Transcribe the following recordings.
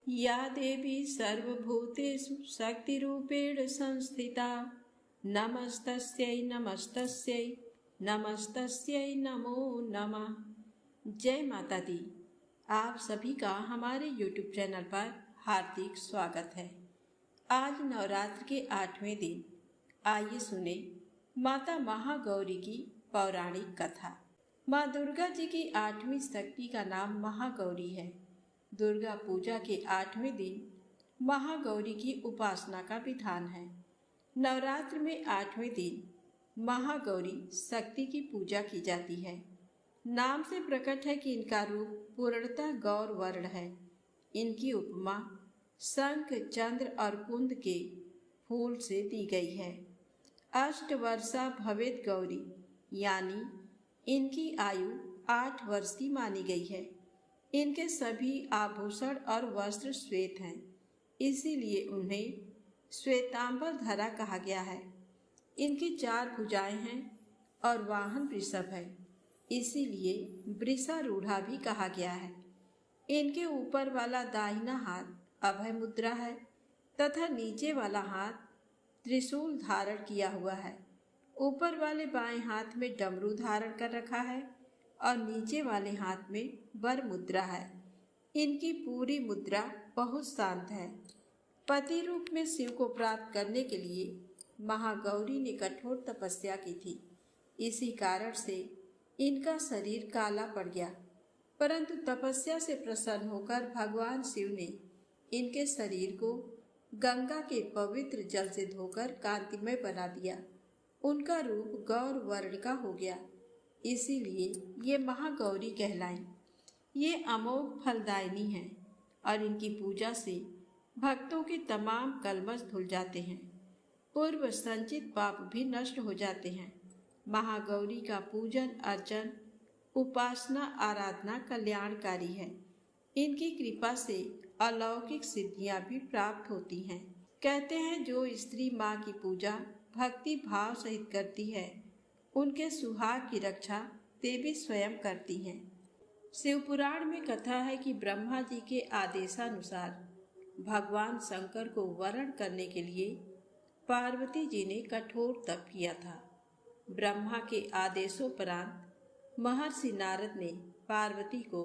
या देवी सर्वभूतेषु शक्तिरूपेण संस्थिता नमस्तस्यै नमस्तस्यै नमस्तस्यै नमो नमः। जय माता दी। आप सभी का हमारे YouTube चैनल पर हार्दिक स्वागत है। आज नवरात्र के 8वें दिन आइए सुने माता महागौरी की पौराणिक कथा। माँ दुर्गा जी की 8वीं शक्ति का नाम महागौरी है। दुर्गा पूजा के 8वें दिन महागौरी की उपासना का विधान है। नवरात्र में 8वें दिन महागौरी शक्ति की पूजा की जाती है। नाम से प्रकट है कि इनका रूप पूर्णतः गौर वर्ण है। इनकी उपमा शंख, चंद्र और कुंद के फूल से दी गई है। अष्टवर्षा भवेत गौरी, यानी इनकी आयु 8 वर्ष की मानी गई है। इनके सभी आभूषण और वस्त्र श्वेत हैं, इसीलिए उन्हें श्वेतांबर धरा कहा गया है। इनकी 4 भुजाएं हैं और वाहन वृषभ है, इसीलिए वृषारूढ़ा भी कहा गया है। इनके ऊपर वाला दाहिना हाथ अभय मुद्रा है तथा नीचे वाला हाथ त्रिशूल धारण किया हुआ है। ऊपर वाले बाएं हाथ में डमरू धारण कर रखा है और नीचे वाले हाथ में वर मुद्रा है। इनकी पूरी मुद्रा बहुत शांत है। पति रूप में शिव को प्राप्त करने के लिए महागौरी ने कठोर तपस्या की थी। इसी कारण से इनका शरीर काला पड़ गया, परंतु तपस्या से प्रसन्न होकर भगवान शिव ने इनके शरीर को गंगा के पवित्र जल से धोकर कांतिमय बना दिया। उनका रूप गौर वर्ण का हो गया, इसीलिए ये महागौरी कहलाएं। ये अमोघ फलदायिनी हैं और इनकी पूजा से भक्तों के तमाम कलमश धुल जाते हैं। पूर्व संचित पाप भी नष्ट हो जाते हैं। महागौरी का पूजन अर्चन उपासना आराधना कल्याणकारी है। इनकी कृपा से अलौकिक सिद्धियां भी प्राप्त होती हैं। कहते हैं जो स्त्री माँ की पूजा भक्ति भाव सहित करती है, उनके सुहाग की रक्षा देवी स्वयं करती हैं। शिव पुराण में कथा है कि ब्रह्मा जी के आदेशानुसार भगवान शंकर को वरण करने के लिए पार्वती जी ने कठोर तप किया था। ब्रह्मा के आदेशोपरांत महर्षि नारद ने पार्वती को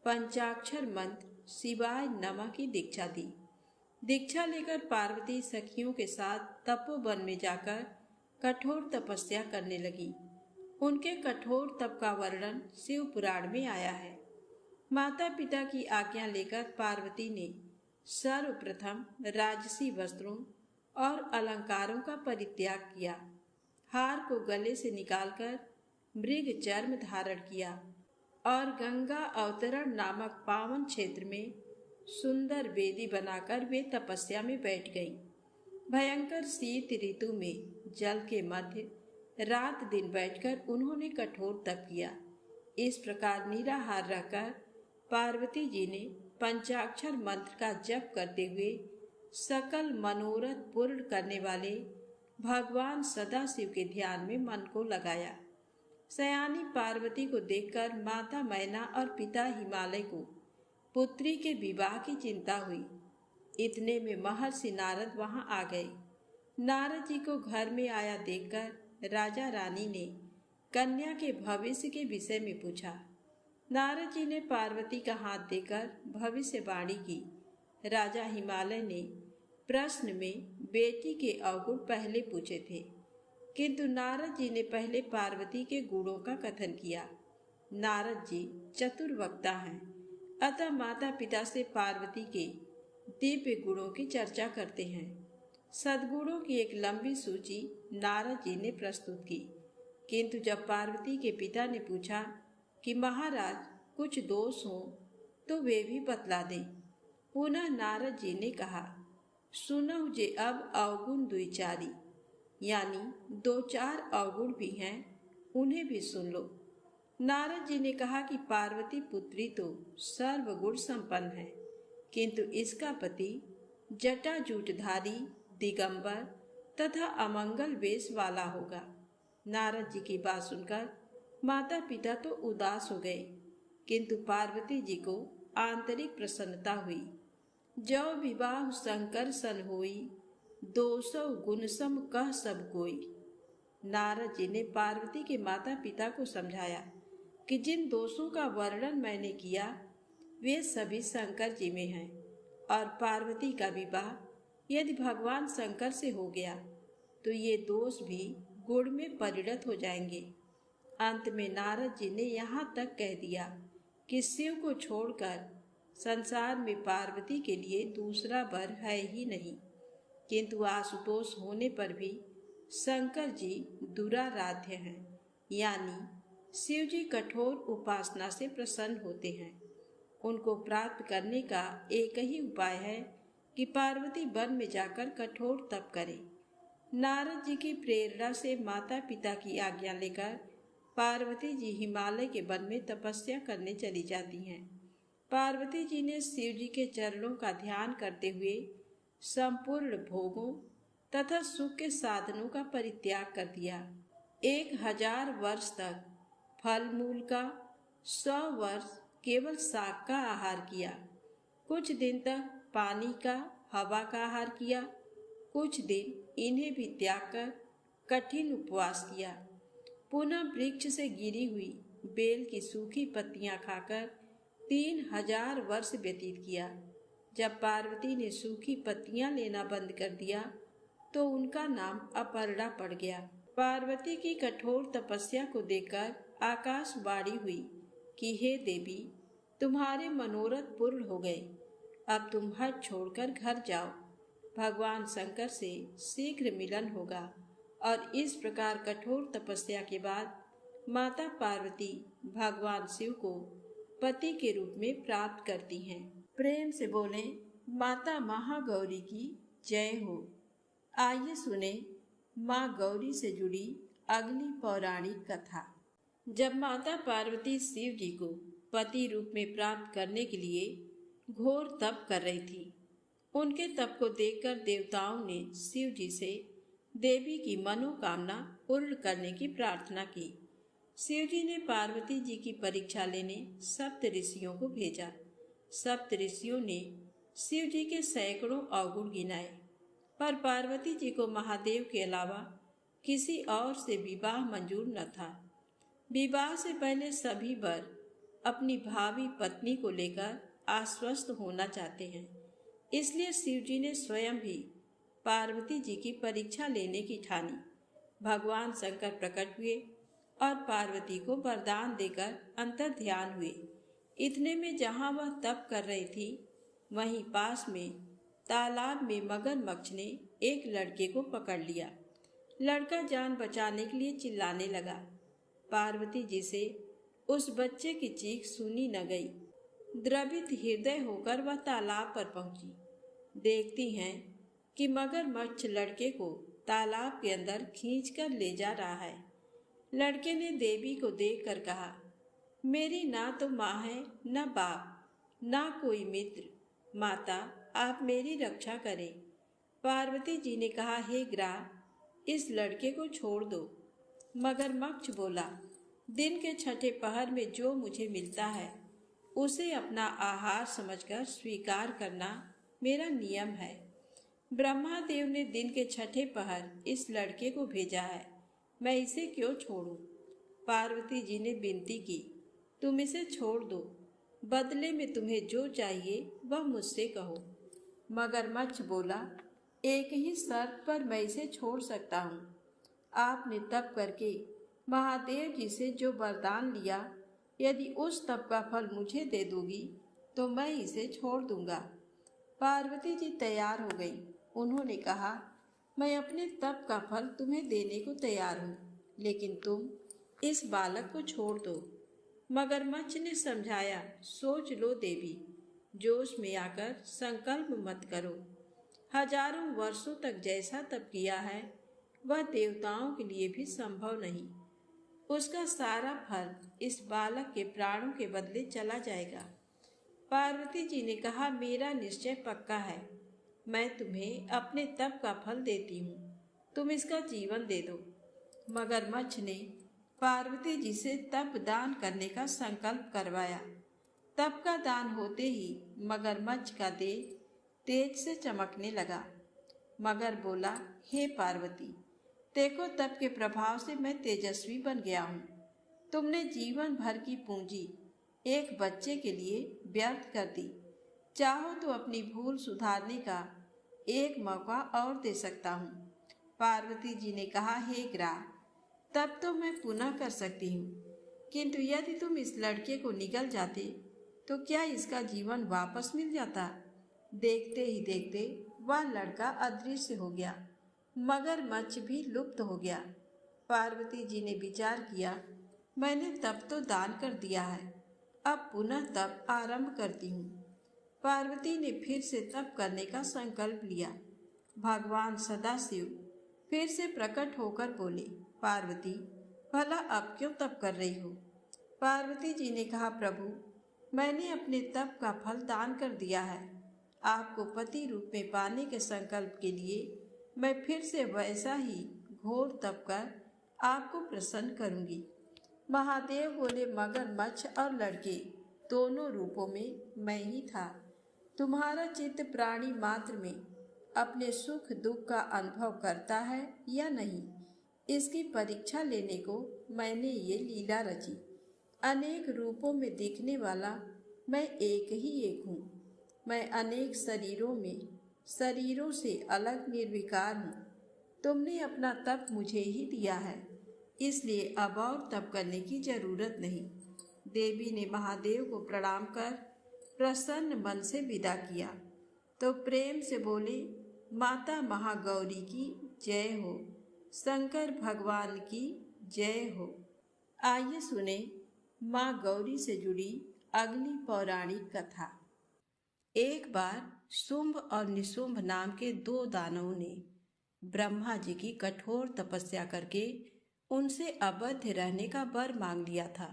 पंचाक्षर मंत्र शिवाय नमः की दीक्षा दी। दीक्षा लेकर पार्वती सखियों के साथ तपोवन में जाकर कठोर तपस्या करने लगी। उनके कठोर तप का वर्णन शिव पुराण में आया है। माता पिता की आज्ञा लेकर पार्वती ने सर्वप्रथम राजसी वस्त्रों और अलंकारों का परित्याग किया। हार को गले से निकालकर मृग चर्म धारण किया और गंगा अवतरण नामक पावन क्षेत्र में सुंदर वेदी बनाकर वे तपस्या में बैठ गईं। भयंकर शीत ऋतु में जल के मध्य रात दिन बैठकर उन्होंने कठोर तप किया। इस प्रकार निराहार रहकर पार्वती जी ने पंचाक्षर मंत्र का जप करते हुए सकल मनोरथ पूर्ण करने वाले भगवान सदाशिव के ध्यान में मन को लगाया। सयानी पार्वती को देखकर माता मैना और पिता हिमालय को पुत्री के विवाह की चिंता हुई। इतने में महर्षि नारद वहां आ गए। नारद जी को घर में आया देखकर राजा रानी ने कन्या के भविष्य के विषय में पूछा। नारद जी ने पार्वती का हाथ देकर भविष्यवाणी की। राजा हिमालय ने प्रश्न में बेटी के अवगुण पहले पूछे थे, किंतु नारद जी ने पहले पार्वती के गुणों का कथन किया। नारद जी चतुर वक्ता हैं, अतः माता पिता से पार्वती के दिव्य गुणों की चर्चा करते हैं। सद्गुणों की एक लंबी सूची नारद जी ने प्रस्तुत की, किंतु जब पार्वती के पिता ने पूछा कि महाराज कुछ दोष हो तो वे भी बतला दें, पुनः नारद जी ने कहा, सुनहु जे अब अवगुण द्विचारी, यानी 2-4 अवगुण भी हैं, उन्हें भी सुन लो। नारद जी ने कहा कि पार्वती पुत्री तो सर्वगुण संपन्न है, किंतु इसका पति जटाजूटधारी दिगंबर तथा अमंगल वेश वाला होगा। नारद जी की बात सुनकर माता पिता तो उदास हो गए, किंतु पार्वती जी को आंतरिक प्रसन्नता हुई। जो विवाह शंकर सन होई, 200 गुण सम कह सब कोई। नारद जी ने पार्वती के माता पिता को समझाया कि जिन दोषों का वर्णन मैंने किया वे सभी शंकर जी में हैं, और पार्वती का विवाह यदि भगवान शंकर से हो गया तो ये दोष भी गुण में परिणत हो जाएंगे। अंत में नारद जी ने यहाँ तक कह दिया कि शिव को छोड़कर संसार में पार्वती के लिए दूसरा वर है ही नहीं, किंतु आशुतोष होने पर भी शंकर जी दुराराध्य हैं, यानी शिव जी कठोर उपासना से प्रसन्न होते हैं। उनको प्राप्त करने का एक ही उपाय है कि पार्वती वन में जाकर कठोर तप करे। नारद जी की प्रेरणा से माता पिता की आज्ञा लेकर पार्वती जी हिमालय के वन में तपस्या करने चली जाती हैं। पार्वती जी ने शिव जी के चरणों का ध्यान करते हुए संपूर्ण भोगों तथा सुख के साधनों का परित्याग कर दिया। 1000 वर्ष तक फल मूल का, 100 वर्ष केवल शाक का आहार किया, कुछ दिन तक पानी का, हवा का आहार किया, कुछ दिन इन्हें भी त्याग कर कठिन उपवास किया। पुनः वृक्ष से गिरी हुई बेल की सूखी पत्तियां खाकर 3000 वर्ष व्यतीत किया। जब पार्वती ने सूखी पत्तियां लेना बंद कर दिया तो उनका नाम अपर्णा पड़ गया। पार्वती की कठोर तपस्या को देखकर आकाशवाणी हुई कि हे देवी, तुम्हारे मनोरथ पूर्ण हो गए, अब तुम हठ छोड़कर घर जाओ, भगवान शंकर से शीघ्र मिलन होगा। और इस प्रकार कठोर तपस्या के बाद माता पार्वती भगवान शिव को पति के रूप में प्राप्त करती हैं। प्रेम से बोले माता महागौरी की जय हो। आइए सुने माँ गौरी से जुड़ी अगली पौराणिक कथा। जब माता पार्वती शिव जी को पति रूप में प्राप्त करने के लिए घोर तप कर रही थी, उनके तप को देखकर देवताओं ने शिव जी से देवी की मनोकामना पूर्ण करने की प्रार्थना की। शिव जी ने पार्वती जी की परीक्षा लेने सप्त ऋषियों को भेजा। सप्त ऋषियों ने शिव जी के सैकड़ों अवगुण गिनाए, पर पार्वती जी को महादेव के अलावा किसी और से विवाह मंजूर न था। विवाह से पहले सभी वर अपनी भावी पत्नी को लेकर आश्वस्त होना चाहते हैं, इसलिए शिव जी ने स्वयं भी पार्वती जी की परीक्षा लेने की ठानी। भगवान शंकर प्रकट हुए और पार्वती को वरदान देकर अंतर ध्यान हुए। इतने में जहाँ वह तप कर रही थी, वहीं पास में तालाब में मगरमच्छ ने एक लड़के को पकड़ लिया। लड़का जान बचाने के लिए चिल्लाने लगा। पार्वती जी से उस बच्चे की चीख सुनी न गई। द्रवित हृदय होकर वह तालाब पर पहुंची। देखती हैं कि मगरमच्छ लड़के को तालाब के अंदर खींचकर ले जा रहा है। लड़के ने देवी को देखकर कहा, मेरी ना तो माँ है, न बाप, ना कोई मित्र। माता, आप मेरी रक्षा करें। पार्वती जी ने कहा, हे ग्राह, इस लड़के को छोड़ दो। मगरमच्छ बोला, दिन के छठे पहर में जो मुझे मिलता है उसे अपना आहार समझकर स्वीकार करना मेरा नियम है। ब्रह्मादेव ने दिन के छठे पहर इस लड़के को भेजा है, मैं इसे क्यों छोड़ूं? पार्वती जी ने विनती की, तुम इसे छोड़ दो, बदले में तुम्हें जो चाहिए वह मुझसे कहो। मगरमच्छ बोला, एक ही शर्त पर मैं इसे छोड़ सकता हूँ। आपने तप करके महादेव जी से जो वरदान लिया, यदि उस तप का फल मुझे दे दोगी तो मैं इसे छोड़ दूंगा। पार्वती जी तैयार हो गई। उन्होंने कहा, मैं अपने तप का फल तुम्हें देने को तैयार हूँ, लेकिन तुम इस बालक को छोड़ दो। मगरमच्छ ने समझाया, सोच लो देवी, जोश में आकर संकल्प मत करो। हजारों वर्षों तक जैसा तप किया है वह देवताओं के लिए भी संभव नहीं। उसका सारा फल इस बालक के प्राणों के बदले चला जाएगा। पार्वती जी ने कहा, मेरा निश्चय पक्का है, मैं तुम्हें अपने तप का फल देती हूँ, तुम इसका जीवन दे दो। मगरमच्छ ने पार्वती जी से तप दान करने का संकल्प करवाया। तप का दान होते ही मगरमच्छ का देह तेज से चमकने लगा। मगर बोला, हे पार्वती, देखो तप के प्रभाव से मैं तेजस्वी बन गया हूँ। तुमने जीवन भर की पूंजी एक बच्चे के लिए व्यर्थ कर दी। चाहो तो अपनी भूल सुधारने का एक मौका और दे सकता हूँ। पार्वती जी ने कहा, हे ग्राह, तब तो मैं पुनः कर सकती हूँ, किंतु यदि तुम इस लड़के को निगल जाते तो क्या इसका जीवन वापस मिल जाता? देखते ही देखते वह लड़का अदृश्य हो गया। मगरमच्छ भी लुप्त हो गया। पार्वती जी ने विचार किया, मैंने तप तो दान कर दिया है, अब पुनः तप आरंभ करती हूँ। पार्वती ने फिर से तप करने का संकल्प लिया। भगवान सदाशिव फिर से प्रकट होकर बोले, पार्वती, भला अब क्यों तप कर रही हो? पार्वती जी ने कहा, प्रभु, मैंने अपने तप का फल दान कर दिया है। आपको पति रूप में पाने के संकल्प के लिए मैं फिर से वैसा ही घोर तप कर आपको प्रसन्न करूंगी। महादेव बोले, मगरमच्छ और लड़के दोनों रूपों में मैं ही था। तुम्हारा चित्त प्राणी मात्र में अपने सुख दुख का अनुभव करता है या नहीं, इसकी परीक्षा लेने को मैंने ये लीला रची। अनेक रूपों में दिखने वाला मैं एक ही एक हूँ। मैं अनेक शरीरों से अलग निर्विकार हूँ। तुमने अपना तप मुझे ही दिया है, इसलिए अब और तप करने की जरूरत नहीं। देवी ने महादेव को प्रणाम कर प्रसन्न मन से विदा किया तो प्रेम से बोले, माता महागौरी की जय हो, शंकर भगवान की जय हो। आइए सुने माँ गौरी से जुड़ी अगली पौराणिक कथा। एक बार शुंभ और निशुंभ नाम के दो दानवों ने ब्रह्मा जी की कठोर तपस्या करके उनसे अबध्य रहने का वर मांग लिया था।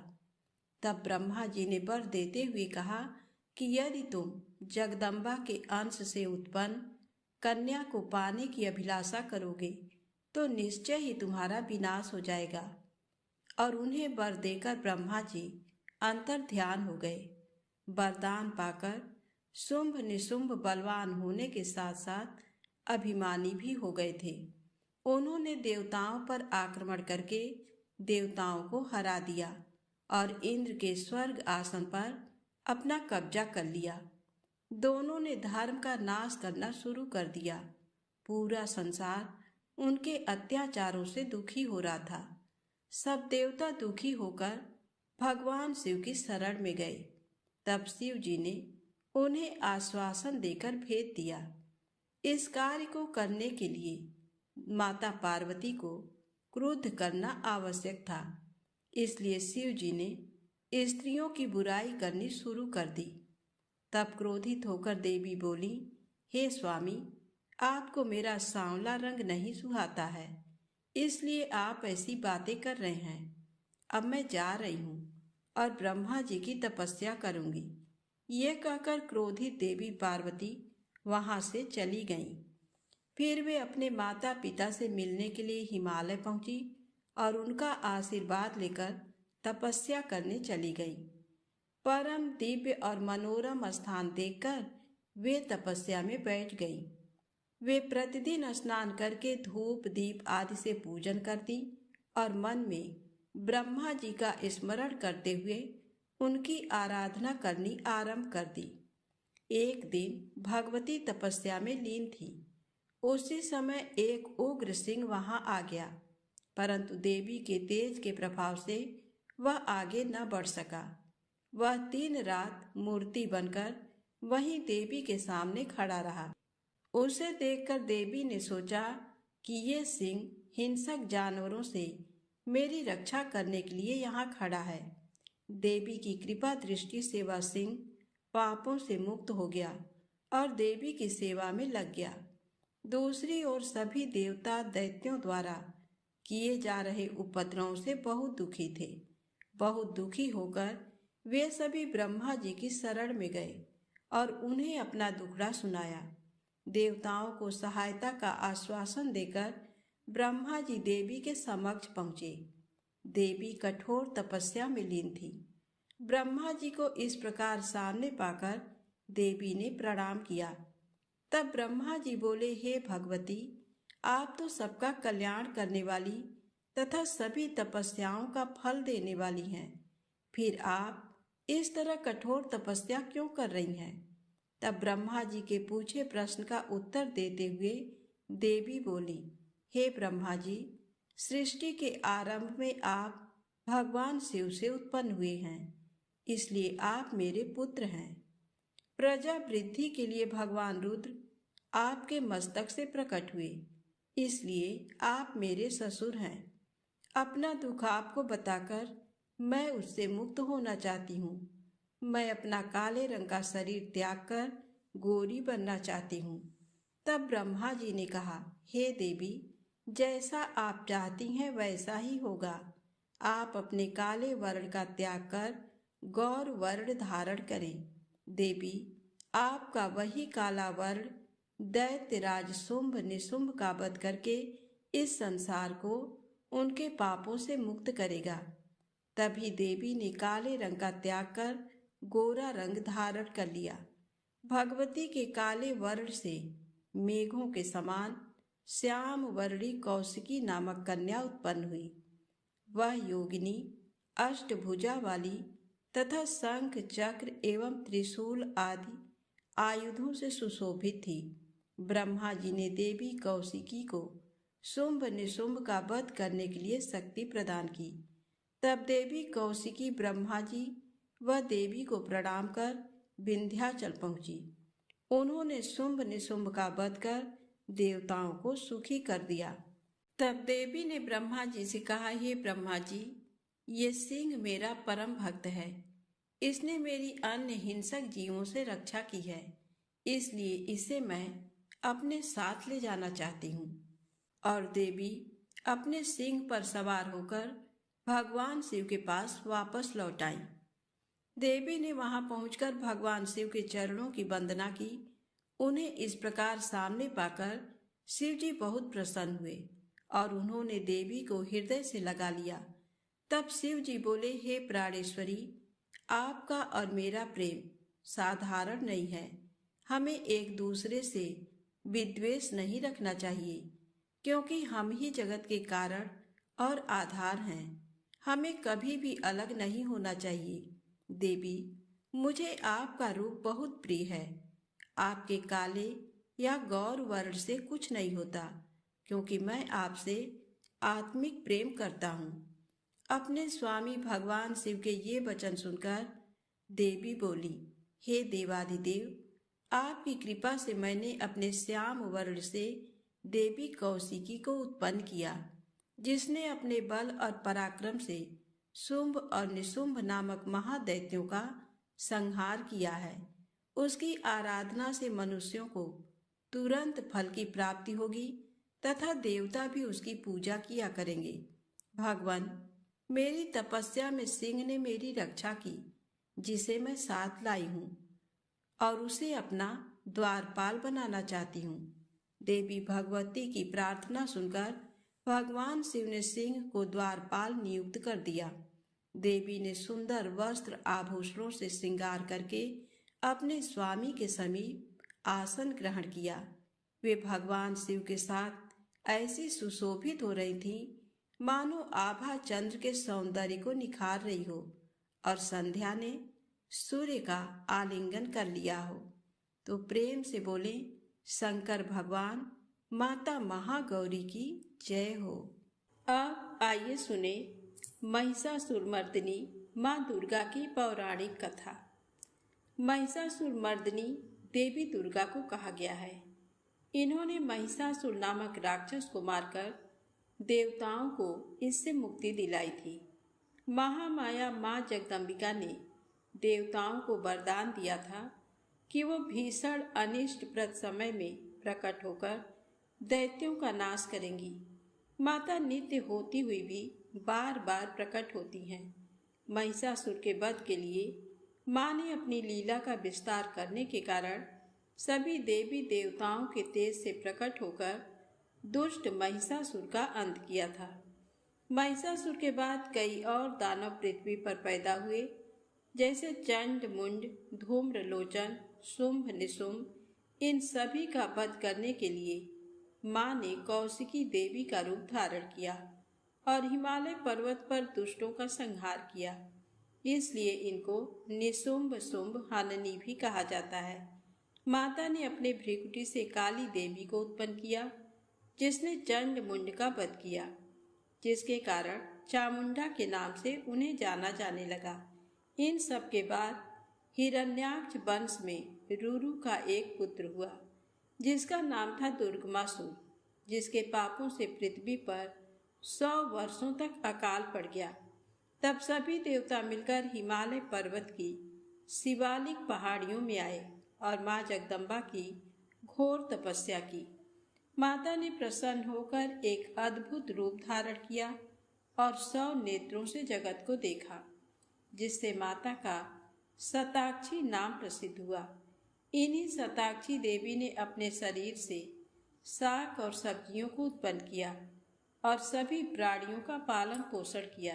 तब ब्रह्मा जी ने वर देते हुए कहा कि यदि तुम जगदम्बा के अंश से उत्पन्न कन्या को पाने की अभिलाषा करोगे तो निश्चय ही तुम्हारा विनाश हो जाएगा। और उन्हें वर देकर ब्रह्मा जी अंतर ध्यान हो गए। वरदान पाकर शुंभ निशुंभ बलवान होने के साथ साथ अभिमानी भी हो गए थे। उन्होंने देवताओं पर आक्रमण करके देवताओं को हरा दिया और इंद्र के स्वर्ग आसन पर अपना कब्जा कर लिया। दोनों ने धर्म का नाश करना शुरू कर दिया। पूरा संसार उनके अत्याचारों से दुखी हो रहा था। सब देवता दुखी होकर भगवान शिव की शरण में गए। तब शिव जी ने उन्हें आश्वासन देकर भेज दिया। इस कार्य को करने के लिए माता पार्वती को क्रुद्ध करना आवश्यक था। इसलिए शिव जी ने स्त्रियों की बुराई करनी शुरू कर दी। तब क्रोधित होकर देवी बोली, हे स्वामी, आपको मेरा सांवला रंग नहीं सुहाता है, इसलिए आप ऐसी बातें कर रहे हैं। अब मैं जा रही हूँ और ब्रह्मा जी की तपस्या करूंगी। ये कहकर क्रोधित देवी पार्वती वहां से चली गईं। फिर वे अपने माता पिता से मिलने के लिए हिमालय पहुंची और उनका आशीर्वाद लेकर तपस्या करने चली गई। परम दिव्य और मनोरम स्थान देखकर वे तपस्या में बैठ गई। वे प्रतिदिन स्नान करके धूप दीप आदि से पूजन करती और मन में ब्रह्मा जी का स्मरण करते हुए उनकी आराधना करनी आरंभ कर दी। एक दिन भगवती तपस्या में लीन थी। उसी समय एक उग्र सिंह वहां आ गया, परंतु देवी के तेज के प्रभाव से वह आगे न बढ़ सका। वह 3 रात मूर्ति बनकर वहीं देवी के सामने खड़ा रहा। उसे देखकर देवी ने सोचा कि ये सिंह हिंसक जानवरों से मेरी रक्षा करने के लिए यहाँ खड़ा है। देवी की कृपा दृष्टि से वह सिंह पापों से मुक्त हो गया और देवी की सेवा में लग गया। दूसरी ओर सभी देवता दैत्यों द्वारा किए जा रहे उपद्रवों से बहुत दुखी थे। बहुत दुखी होकर वे सभी ब्रह्मा जी की शरण में गए और उन्हें अपना दुखड़ा सुनाया। देवताओं को सहायता का आश्वासन देकर ब्रह्मा जी देवी के समक्ष पहुंचे। देवी कठोर तपस्या में लीन थी। ब्रह्मा जी को इस प्रकार सामने पाकर देवी ने प्रणाम किया। तब ब्रह्मा जी बोले, हे भगवती, आप तो सबका कल्याण करने वाली तथा सभी तपस्याओं का फल देने वाली हैं, फिर आप इस तरह कठोर तपस्या क्यों कर रही हैं? तब ब्रह्मा जी के पूछे प्रश्न का उत्तर देते हुए देवी बोली, हे ब्रह्मा जी, सृष्टि के आरंभ में आप भगवान शिव से उत्पन्न हुए हैं, इसलिए आप मेरे पुत्र हैं। प्रजा वृद्धि के लिए भगवान रुद्र आपके मस्तक से प्रकट हुए, इसलिए आप मेरे ससुर हैं। अपना दुख आपको बताकर मैं उससे मुक्त होना चाहती हूँ। मैं अपना काले रंग का शरीर त्याग कर गोरी बनना चाहती हूँ। तब ब्रह्मा जी ने कहा, हे देवी, जैसा आप चाहती हैं वैसा ही होगा। आप अपने काले वर्ण का त्याग कर गौर वर्ण धारण करें। देवी, आपका वही काला वर्ण दैत्यराज शुंभ निशुंभ का वध करके इस संसार को उनके पापों से मुक्त करेगा। तभी देवी ने काले रंग का त्याग कर गोरा रंग धारण कर लिया। भगवती के काले वर्ण से मेघों के समान श्याम वर्णी कौशिकी नामक कन्या उत्पन्न हुई। वह योगिनी अष्टभुजा वाली तथा शंख चक्र एवं त्रिशूल आदि आयुधों से सुशोभित थी। ब्रह्मा जी ने देवी कौशिकी को शुंभ निशुंभ का वध करने के लिए शक्ति प्रदान की। तब देवी कौशिकी ब्रह्मा जी व देवी को प्रणाम कर विंध्याचल पहुंची। उन्होंने शुंभ निशुंभ का वध कर देवताओं को सुखी कर दिया। तब देवी ने ब्रह्मा जी से कहा, हे ब्रह्मा जी, ये सिंह मेरा परम भक्त है। इसने मेरी अन्य हिंसक जीवों से रक्षा की है, इसलिए इसे मैं अपने साथ ले जाना चाहती हूँ। और देवी अपने सिंह पर सवार होकर भगवान शिव के पास वापस लौट आई। देवी ने वहां पहुंचकर भगवान शिव के चरणों की वंदना की। उन्हें इस प्रकार सामने पाकर शिव जी बहुत प्रसन्न हुए और उन्होंने देवी को हृदय से लगा लिया। तब शिव जी बोले, हे प्राणेश्वरी, आपका और मेरा प्रेम साधारण नहीं है। हमें एक दूसरे से विद्वेष नहीं रखना चाहिए, क्योंकि हम ही जगत के कारण और आधार हैं। हमें कभी भी अलग नहीं होना चाहिए। देवी, मुझे आपका रूप बहुत प्रिय है। आपके काले या गौर वर्ण से कुछ नहीं होता, क्योंकि मैं आपसे आत्मिक प्रेम करता हूँ। अपने स्वामी भगवान शिव के ये वचन सुनकर देवी बोली, हे देवाधिदेव, आपकी कृपा से मैंने अपने श्याम वर्ण से देवी कौशिकी को उत्पन्न किया, जिसने अपने बल और पराक्रम से शुंभ और निशुंभ नामक महादैत्यों का संहार किया है। उसकी आराधना से मनुष्यों को तुरंत फल की प्राप्ति होगी तथा देवता भी उसकी पूजा किया करेंगे। भगवान, मेरी तपस्या में सिंह ने मेरी रक्षा की, जिसे मैं साथ लाई हूँ और उसे अपना द्वारपाल बनाना चाहती हूँ। देवी भगवती की प्रार्थना सुनकर भगवान शिव ने सिंह को द्वारपाल नियुक्त कर दिया। देवी ने सुंदर वस्त्र आभूषणों से श्रृंगार करके अपने स्वामी के समीप आसन ग्रहण किया। वे भगवान शिव के साथ ऐसी सुशोभित हो रही थी मानो आभा चंद्र के सौंदर्य को निखार रही हो और संध्या ने सूर्य का आलिंगन कर लिया हो। तो प्रेम से बोले, शंकर भगवान माता महागौरी की जय हो। अब आइए सुने महिषासुरमर्दिनी माँ दुर्गा की पौराणिक कथा। महिषासुरमर्दिनी देवी दुर्गा को कहा गया है। इन्होंने महिषासुर नामक राक्षस को मारकर देवताओं को इससे मुक्ति दिलाई थी। महामाया माँ जगदम्बिका ने देवताओं को वरदान दिया था कि वो भीषण अनिष्टप्रद समय में प्रकट होकर दैत्यों का नाश करेंगी। माता नित्य होती हुई भी बार बार प्रकट होती हैं। महिषासुर के वध के लिए माँ ने अपनी लीला का विस्तार करने के कारण सभी देवी देवताओं के तेज से प्रकट होकर दुष्ट महिषासुर का अंत किया था। महिषासुर के बाद कई और दानव पृथ्वी पर पैदा हुए, जैसे चंड मुंड, धूम्रलोचन, शुंभ निशुंभ, इन सभी का वध करने के लिए माँ ने कौशिकी देवी का रूप धारण किया और हिमालय पर्वत पर दुष्टों का संहार किया। इसलिए इनको निशुंभ शुंभ हननी भी कहा जाता है। माता ने अपने भ्रिकुटी से काली देवी को उत्पन्न किया, जिसने चंड मुंड का वध किया, जिसके कारण चामुंडा के नाम से उन्हें जाना जाने लगा। इन सब के बाद हिरण्याक्ष वंश में रुरु का एक पुत्र हुआ, जिसका नाम था दुर्गमासुर, जिसके पापों से पृथ्वी पर 100 वर्षों तक अकाल पड़ गया। तब सभी देवता मिलकर हिमालय पर्वत की शिवालिक पहाड़ियों में आए और माँ जगदम्बा की घोर तपस्या की। माता ने प्रसन्न होकर एक अद्भुत रूप धारण किया और 100 नेत्रों से जगत को देखा, जिससे माता का शताक्षी नाम प्रसिद्ध हुआ। इन्हीं शताक्षी देवी ने अपने शरीर से शाक और सब्जियों को उत्पन्न किया और सभी प्राणियों का पालन पोषण किया।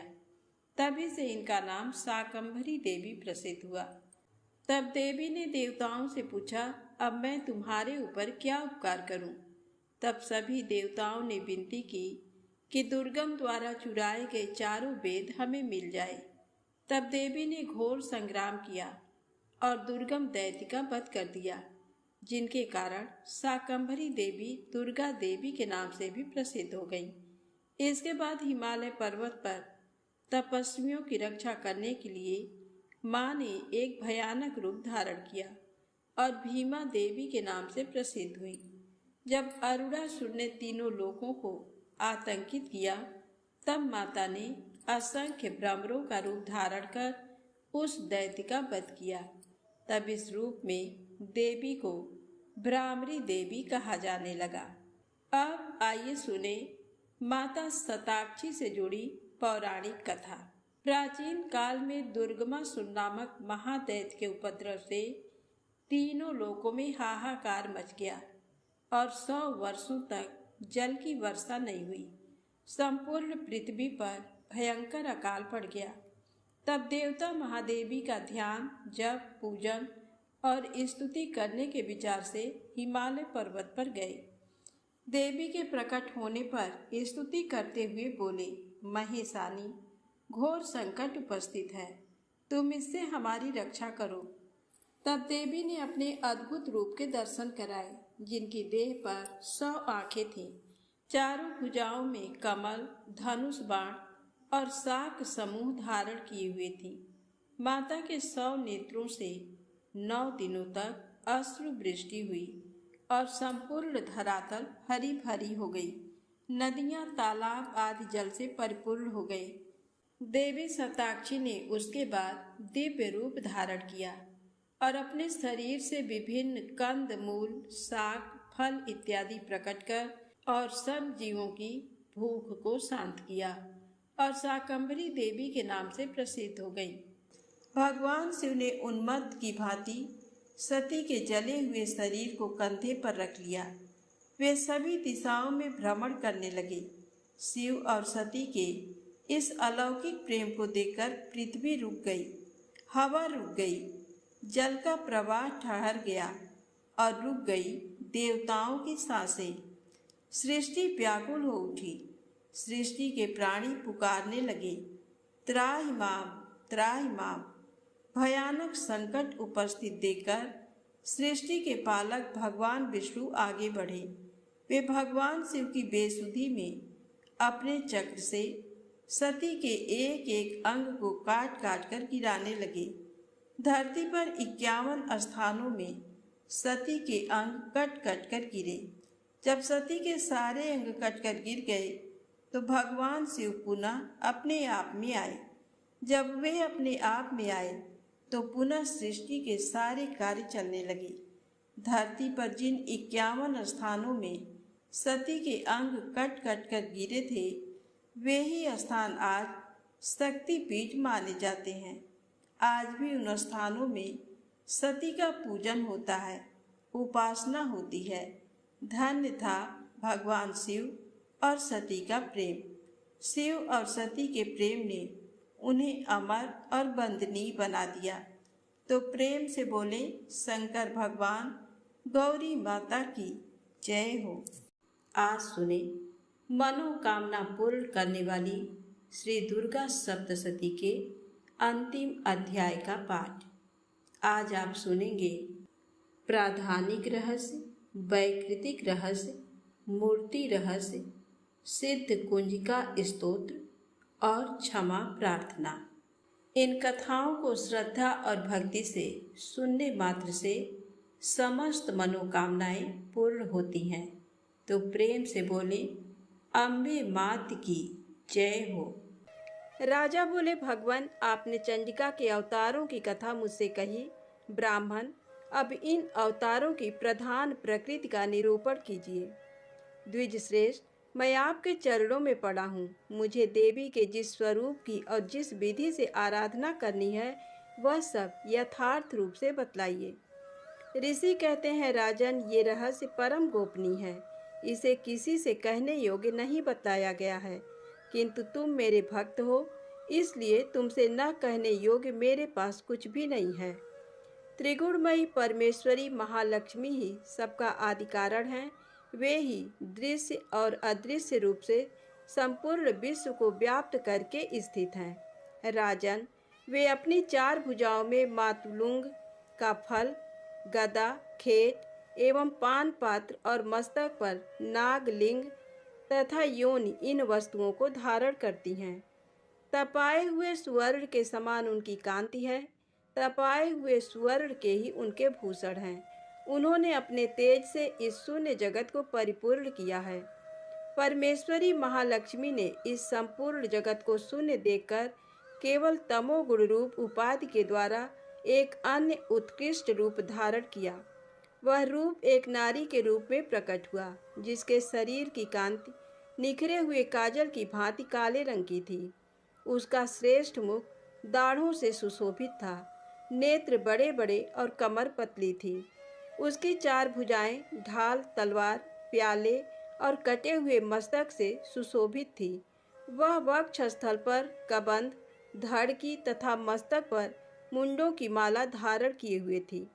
तभी से इनका नाम शाकंभरी देवी प्रसिद्ध हुआ। तब देवी ने देवताओं से पूछा, अब मैं तुम्हारे ऊपर क्या उपकार करूं? तब सभी देवताओं ने विनती की कि दुर्गम द्वारा चुराए गए चारों वेद हमें मिल जाए। तब देवी ने घोर संग्राम किया और दुर्गम दैत्य का वध कर दिया, जिनके कारण शाकंभरी देवी दुर्गा देवी के नाम से भी प्रसिद्ध हो गई। इसके बाद हिमालय पर्वत पर तपस्वियों की रक्षा करने के लिए माँ ने एक भयानक रूप धारण किया और भीमा देवी के नाम से प्रसिद्ध हुई। जब अरुणासुर ने तीनों लोगों को आतंकित किया, तब माता ने असंख्य भ्रमरों का रूप धारण कर उस दैत्य का वध किया। तब इस रूप में देवी को भ्रामरी देवी कहा जाने लगा। अब आइए सुने माता शताक्षी से जुड़ी पौराणिक कथा। प्राचीन काल में दुर्गमासुर नामक महादैत्य के उपद्रव से तीनों लोकों में हाहाकार मच गया और 100 वर्षों तक जल की वर्षा नहीं हुई। संपूर्ण पृथ्वी पर भयंकर अकाल पड़ गया। तब देवता महादेवी का ध्यान, जप, पूजन और स्तुति करने के विचार से हिमालय पर्वत पर गए। देवी के प्रकट होने पर स्तुति करते हुए बोले, महेशानी, घोर संकट उपस्थित है, तुम इससे हमारी रक्षा करो। तब देवी ने अपने अद्भुत रूप के दर्शन कराए, जिनकी देह पर 100 आंखें थीं, चारों भुजाओं में कमल, धनुष, बाण और शाक समूह धारण किए हुए थी। माता के 100 नेत्रों से 9 दिनों तक अश्रु वृष्टि हुई और संपूर्ण धरातल हरी भरी हो गई। नदियां, तालाब आदि जल से परिपूर्ण हो गए। देवी शताक्षी ने उसके बाद दिव्य रूप धारण किया और अपने शरीर से विभिन्न कंद, मूल, शाक, फल इत्यादि प्रकट कर और सब जीवों की भूख को शांत किया और शाकंभरी देवी के नाम से प्रसिद्ध हो गई। भगवान शिव ने उन्मत्त की भांति सती के जले हुए शरीर को कंधे पर रख लिया। वे सभी दिशाओं में भ्रमण करने लगे। शिव और सती के इस अलौकिक प्रेम को देखकर पृथ्वी रुक गई, हवा रुक गई, जल का प्रवाह ठहर गया और रुक गई देवताओं की सांसें। सृष्टि व्याकुल हो उठी। सृष्टि के प्राणी पुकारने लगे, त्राहि माम, त्राहि माम। भयानक संकट उपस्थित देखकर सृष्टि के पालक भगवान विष्णु आगे बढ़े। वे भगवान शिव की बेसुधी में अपने चक्र से सती के एक एक अंग को काट काट कर गिराने लगे। धरती पर 51 स्थानों में सती के अंग कट कट कर गिरे। जब सती के सारे अंग कट कर गिर गए तो भगवान शिव पुनः अपने आप में आए। जब वे अपने आप में आए तो पुनः सृष्टि के सारे कार्य चलने लगे। धरती पर जिन 51 स्थानों में सती के अंग कट कट कर गिरे थे, वे ही स्थान आज शक्तिपीठ माने जाते हैं। आज भी उन स्थानों में सती का पूजन होता है, उपासना होती है। धन्य था भगवान शिव और सती का प्रेम। शिव और सती के प्रेम ने उन्हें अमर और वंदनीय बना दिया। तो प्रेम से बोले शंकर भगवान गौरी माता की जय हो। आज सुने मनोकामना पूर्ण करने वाली श्री दुर्गा सप्तशती के अंतिम अध्याय का पाठ। आज आप सुनेंगे प्राधानिक रहस्य, वैकृतिक रहस्य, मूर्ति रहस्य, सिद्ध कुंजिका स्तोत्र और क्षमा प्रार्थना। इन कथाओं को श्रद्धा और भक्ति से सुनने मात्र से समस्त मनोकामनाएं पूर्ण होती हैं। तो प्रेम से बोले अम्बे मात की जय हो। राजा बोले, भगवान आपने चंडिका के अवतारों की कथा मुझसे कही। ब्राह्मण, अब इन अवतारों की प्रधान प्रकृति का निरूपण कीजिए। द्विज श्रेष्ठ, मैं आपके चरणों में पड़ा हूँ। मुझे देवी के जिस स्वरूप की और जिस विधि से आराधना करनी है वह सब यथार्थ रूप से बतलाइए। ऋषि कहते हैं, राजन, ये रहस्य परम गोपनीय है। इसे किसी से कहने योग्य नहीं बताया गया है, किंतु तुम मेरे भक्त हो, इसलिए तुमसे न कहने योग्य मेरे पास कुछ भी नहीं है। त्रिगुणमयी परमेश्वरी महालक्ष्मी ही सबका आदि कारण है। वे ही दृश्य और अदृश्य रूप से संपूर्ण विश्व को व्याप्त करके स्थित हैं। राजन, वे अपनी 4 भुजाओं में मातुलुंग का फल, गदा, खेट एवं पान पात्र और मस्तक पर नागलिंग तथा योनि इन वस्तुओं को धारण करती हैं। तपाए हुए स्वर्ण के समान उनकी कांति है। तपाए हुए स्वर्ण के ही उनके भूषण हैं। उन्होंने अपने तेज से इस शून्य जगत को परिपूर्ण किया है। परमेश्वरी महालक्ष्मी ने इस संपूर्ण जगत को शून्य देखकर केवल तमोगुण रूप उपाधि के द्वारा एक अन्य उत्कृष्ट रूप धारण किया। वह रूप एक नारी के रूप में प्रकट हुआ, जिसके शरीर की कांति निखरे हुए काजल की भांति काले रंग की थी। उसका श्रेष्ठ मुख दाढ़ों से सुशोभित था। नेत्र बड़े बड़े और कमर पतली थी। उसकी 4 भुजाएं ढाल, तलवार, प्याले और कटे हुए मस्तक से सुशोभित थी। वह वक्षस्थल पर कबंध, धड़ तथा मस्तक पर मुंडों की माला धारण किए हुए थी।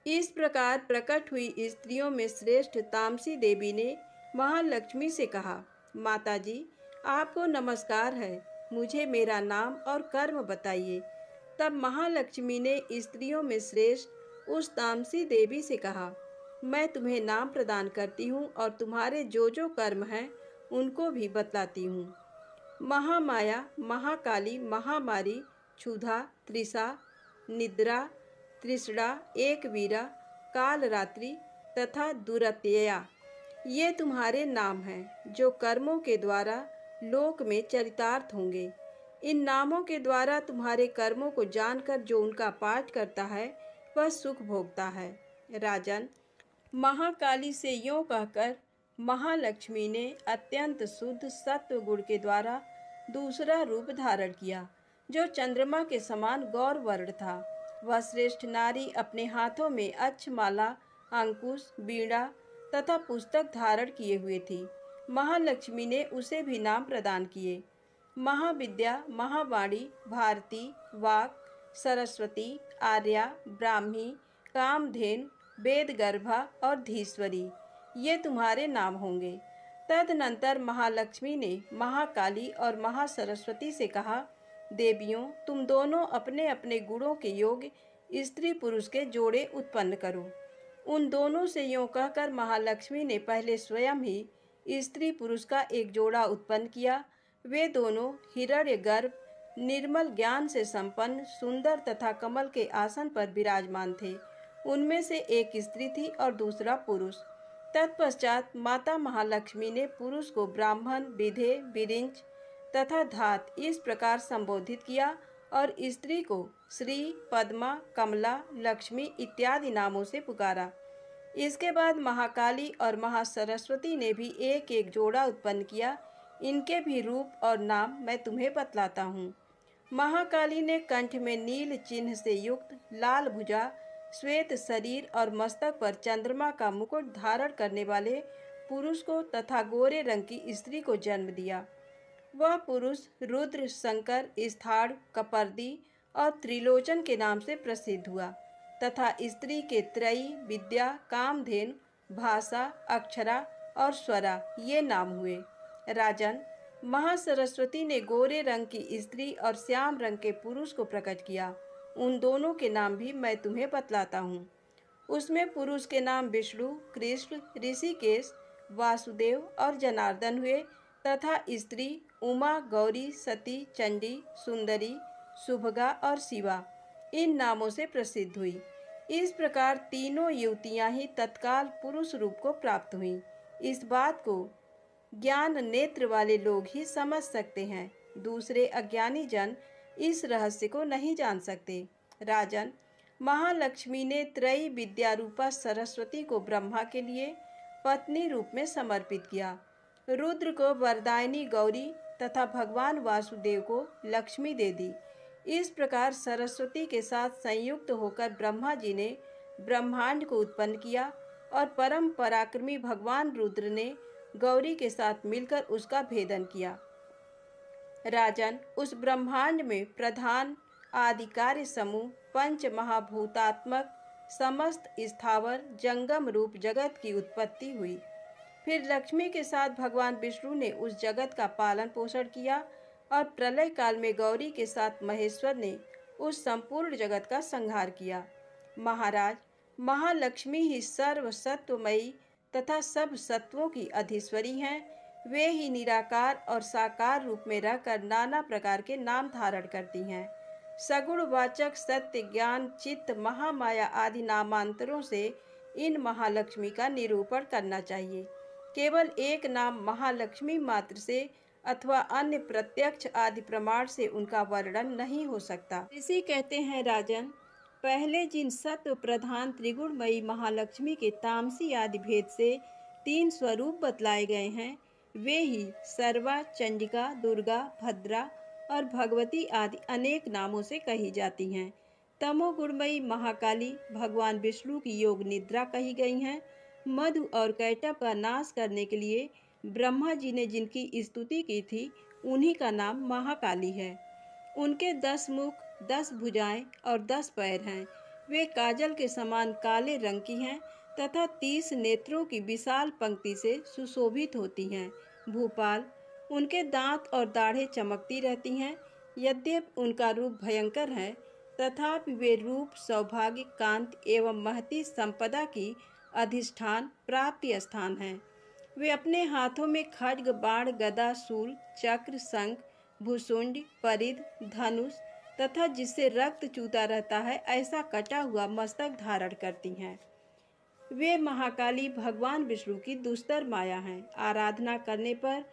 इस प्रकार प्रकट हुई स्त्रियों में श्रेष्ठ तामसी देवी ने महालक्ष्मी से कहा, माताजी, आपको नमस्कार है। मुझे मेरा नाम और कर्म बताइए। तब महालक्ष्मी ने स्त्रियों में श्रेष्ठ उस तामसी देवी से कहा, मैं तुम्हें नाम प्रदान करती हूँ और तुम्हारे जो जो कर्म हैं उनको भी बतलाती हूँ। महामाया, महाकाली, महामारी, क्षुधा, त्रिषा, निद्रा, तृष्णा, एकवीरा, कालरात्रि तथा दुरत्यया, ये तुम्हारे नाम हैं जो कर्मों के द्वारा लोक में चरितार्थ होंगे। इन नामों के द्वारा तुम्हारे कर्मों को जानकर जो उनका पाठ करता है वह सुख भोगता है। राजन, महाकाली से यूँ कहकर महालक्ष्मी ने अत्यंत शुद्ध सत्व गुण के द्वारा दूसरा रूप धारण किया, जो चंद्रमा के समान गौर वर्ण था। वह श्रेष्ठ नारी अपने हाथों में अक्षमाला, अंकुश, बीड़ा तथा पुस्तक धारण किए हुए थी। महालक्ष्मी ने उसे भी नाम प्रदान किए। महाविद्या, महावाणी, भारती, वाक, सरस्वती, आर्या, ब्राह्मी, कामधेनु, वेदगर्भा और धीश्वरी, ये तुम्हारे नाम होंगे। तदनंतर महालक्ष्मी ने महाकाली और महासरस्वती से कहा, देवियों, तुम दोनों अपने अपने गुणों के योग्य स्त्री पुरुष के जोड़े उत्पन्न करो। उन दोनों से यूँ कहकर महालक्ष्मी ने पहले स्वयं ही स्त्री पुरुष का एक जोड़ा उत्पन्न किया। वे दोनों हिरण्यगर्भ, निर्मल ज्ञान से संपन्न, सुंदर तथा कमल के आसन पर विराजमान थे। उनमें से एक स्त्री थी और दूसरा पुरुष। तत्पश्चात माता महालक्ष्मी ने पुरुष को ब्राह्मण, विधे, विरिंच तथा धात इस प्रकार संबोधित किया और स्त्री को श्री, पद्मा, कमला, लक्ष्मी इत्यादि नामों से पुकारा। इसके बाद महाकाली और महासरस्वती ने भी एक एक जोड़ा उत्पन्न किया। इनके भी रूप और नाम मैं तुम्हें बतलाता हूँ। महाकाली ने कंठ में नील चिन्ह से युक्त लाल भुजा, श्वेत शरीर और मस्तक पर चंद्रमा का मुकुट धारण करने वाले पुरुष को तथा गोरे रंग की स्त्री को जन्म दिया। वह पुरुष रुद्र, शंकर, स्थाणु, कपर्दी और त्रिलोचन के नाम से प्रसिद्ध हुआ तथा स्त्री के त्रयी, विद्या, कामधेनु, भाषा, अक्षरा और स्वरा ये नाम हुए। राजन, महासरस्वती ने गोरे रंग की स्त्री और श्याम रंग के पुरुष को प्रकट किया। उन दोनों के नाम भी मैं तुम्हें बतलाता हूँ। उसमें पुरुष के नाम विष्णु, कृष्ण, ऋषिकेश, वासुदेव और जनार्दन हुए तथा स्त्री उमा, गौरी, सती, चंडी, सुंदरी, सुभगा और शिवा इन नामों से प्रसिद्ध हुई। इस प्रकार तीनों युवतियां ही तत्काल पुरुष रूप को प्राप्त हुईं। इस बात को ज्ञान नेत्र वाले लोग ही समझ सकते हैं, दूसरे अज्ञानी जन इस रहस्य को नहीं जान सकते। राजन, महालक्ष्मी ने त्रयी विद्या रूपा सरस्वती को ब्रह्मा के लिए पत्नी रूप में समर्पित किया, रुद्र को वरदायिनी गौरी तथा भगवान वासुदेव को लक्ष्मी दे दी। इस प्रकार सरस्वती के साथ संयुक्त होकर ब्रह्मा जी ने ब्रह्मांड को उत्पन्न किया और परम पराक्रमी भगवान रुद्र ने गौरी के साथ मिलकर उसका भेदन किया। राजन, उस ब्रह्मांड में प्रधान आदि कार्य समूह पंच महाभूतात्मक समस्त स्थावर जंगम रूप जगत की उत्पत्ति हुई। फिर लक्ष्मी के साथ भगवान विष्णु ने उस जगत का पालन पोषण किया और प्रलय काल में गौरी के साथ महेश्वर ने उस संपूर्ण जगत का संहार किया। महाराज, महालक्ष्मी ही सर्व सत्वमयी तथा सब सत्वों की अधीश्वरी हैं। वे ही निराकार और साकार रूप में रहकर नाना प्रकार के नाम धारण करती हैं। सगुण वाचक सत्य, ज्ञान, चित्त, महामाया आदि नामांतरों से इन महालक्ष्मी का निरूपण करना चाहिए। केवल एक नाम महालक्ष्मी मात्र से अथवा अन्य प्रत्यक्ष आदि प्रमाण से उनका वर्णन नहीं हो सकता। ऋषि कहते हैं, राजन, पहले जिन सत्व प्रधान त्रिगुणमयी महालक्ष्मी के तामसी आदि भेद से 3 स्वरूप बतलाए गए हैं, वे ही सर्वा, चंडिका, दुर्गा, भद्रा और भगवती आदि अनेक नामों से कही जाती हैं। तमोगुणमयी महाकाली भगवान विष्णु की योग निद्रा कही गई हैं। मधु और कैटभ का नाश करने के लिए ब्रह्मा जी ने जिनकी स्तुति की थी, उन्हीं का नाम महाकाली है। उनके 10 मुख, 10 भुजाएं और 10 पैर हैं। वे काजल के समान काले रंग की हैं तथा 30 नेत्रों की विशाल पंक्ति से सुशोभित होती हैं। भूपाल, उनके दांत और दाढ़ें चमकती रहती हैं। यद्यपि उनका रूप भयंकर है, तथापि वे रूप, सौभाग्य, कांति एवं महती संपदा की अधिष्ठान प्राप्ति स्थान हैं। वे अपने हाथों में खड्ग, बाण, गदा, शूल, चक्र, शंख, भुसुंड, परिध, धनुष तथा जिससे रक्त चूता रहता है ऐसा कटा हुआ मस्तक धारण करती हैं। वे महाकाली भगवान विष्णु की दुस्तर माया हैं। आराधना करने पर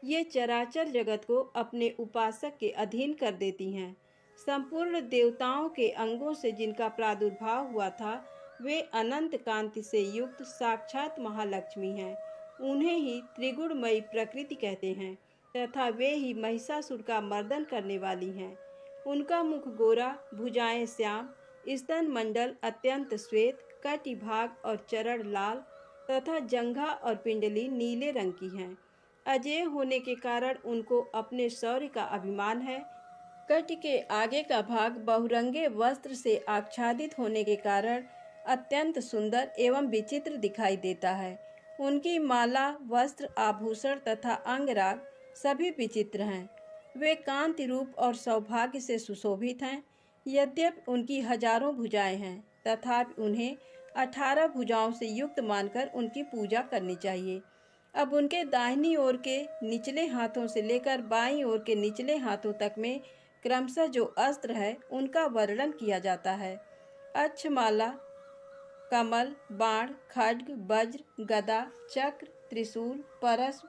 ये चराचर जगत को अपने उपासक के अधीन कर देती हैं। संपूर्ण देवताओं के अंगों से जिनका प्रादुर्भाव हुआ था, वे अनंत कांति से युक्त साक्षात महालक्ष्मी हैं। उन्हें ही त्रिगुणमयी प्रकृति कहते हैं तथा वे ही महिषासुर का मर्दन करने वाली हैं। उनका मुख गोरा, भुजाएं श्याम, स्तन मंडल अत्यंत श्वेत, कटि भाग और चरण लाल तथा जंघा और पिंडली नीले रंग की हैं। अजेय होने के कारण उनको अपने शौर्य का अभिमान है। कटि के आगे का भाग बहुरंगे वस्त्र से आच्छादित होने के कारण अत्यंत सुंदर एवं विचित्र दिखाई देता है। उनकी माला, वस्त्र, आभूषण तथा अंगराग सभी विचित्र हैं। वे कांति रूप और सौभाग्य से सुशोभित हैं। यद्यपि उनकी हजारों भुजाएं हैं, तथापि उन्हें 18 भुजाओं से युक्त मानकर उनकी पूजा करनी चाहिए। अब उनके दाहिनी ओर के निचले हाथों से लेकर बाईं ओर के निचले हाथों तक में क्रमशः जो अस्त्र है, उनका वर्णन किया जाता है। अक्षमाला, कमल, बाण, खड्ग, वज्र, गदा, चक्र, त्रिशूल, परश,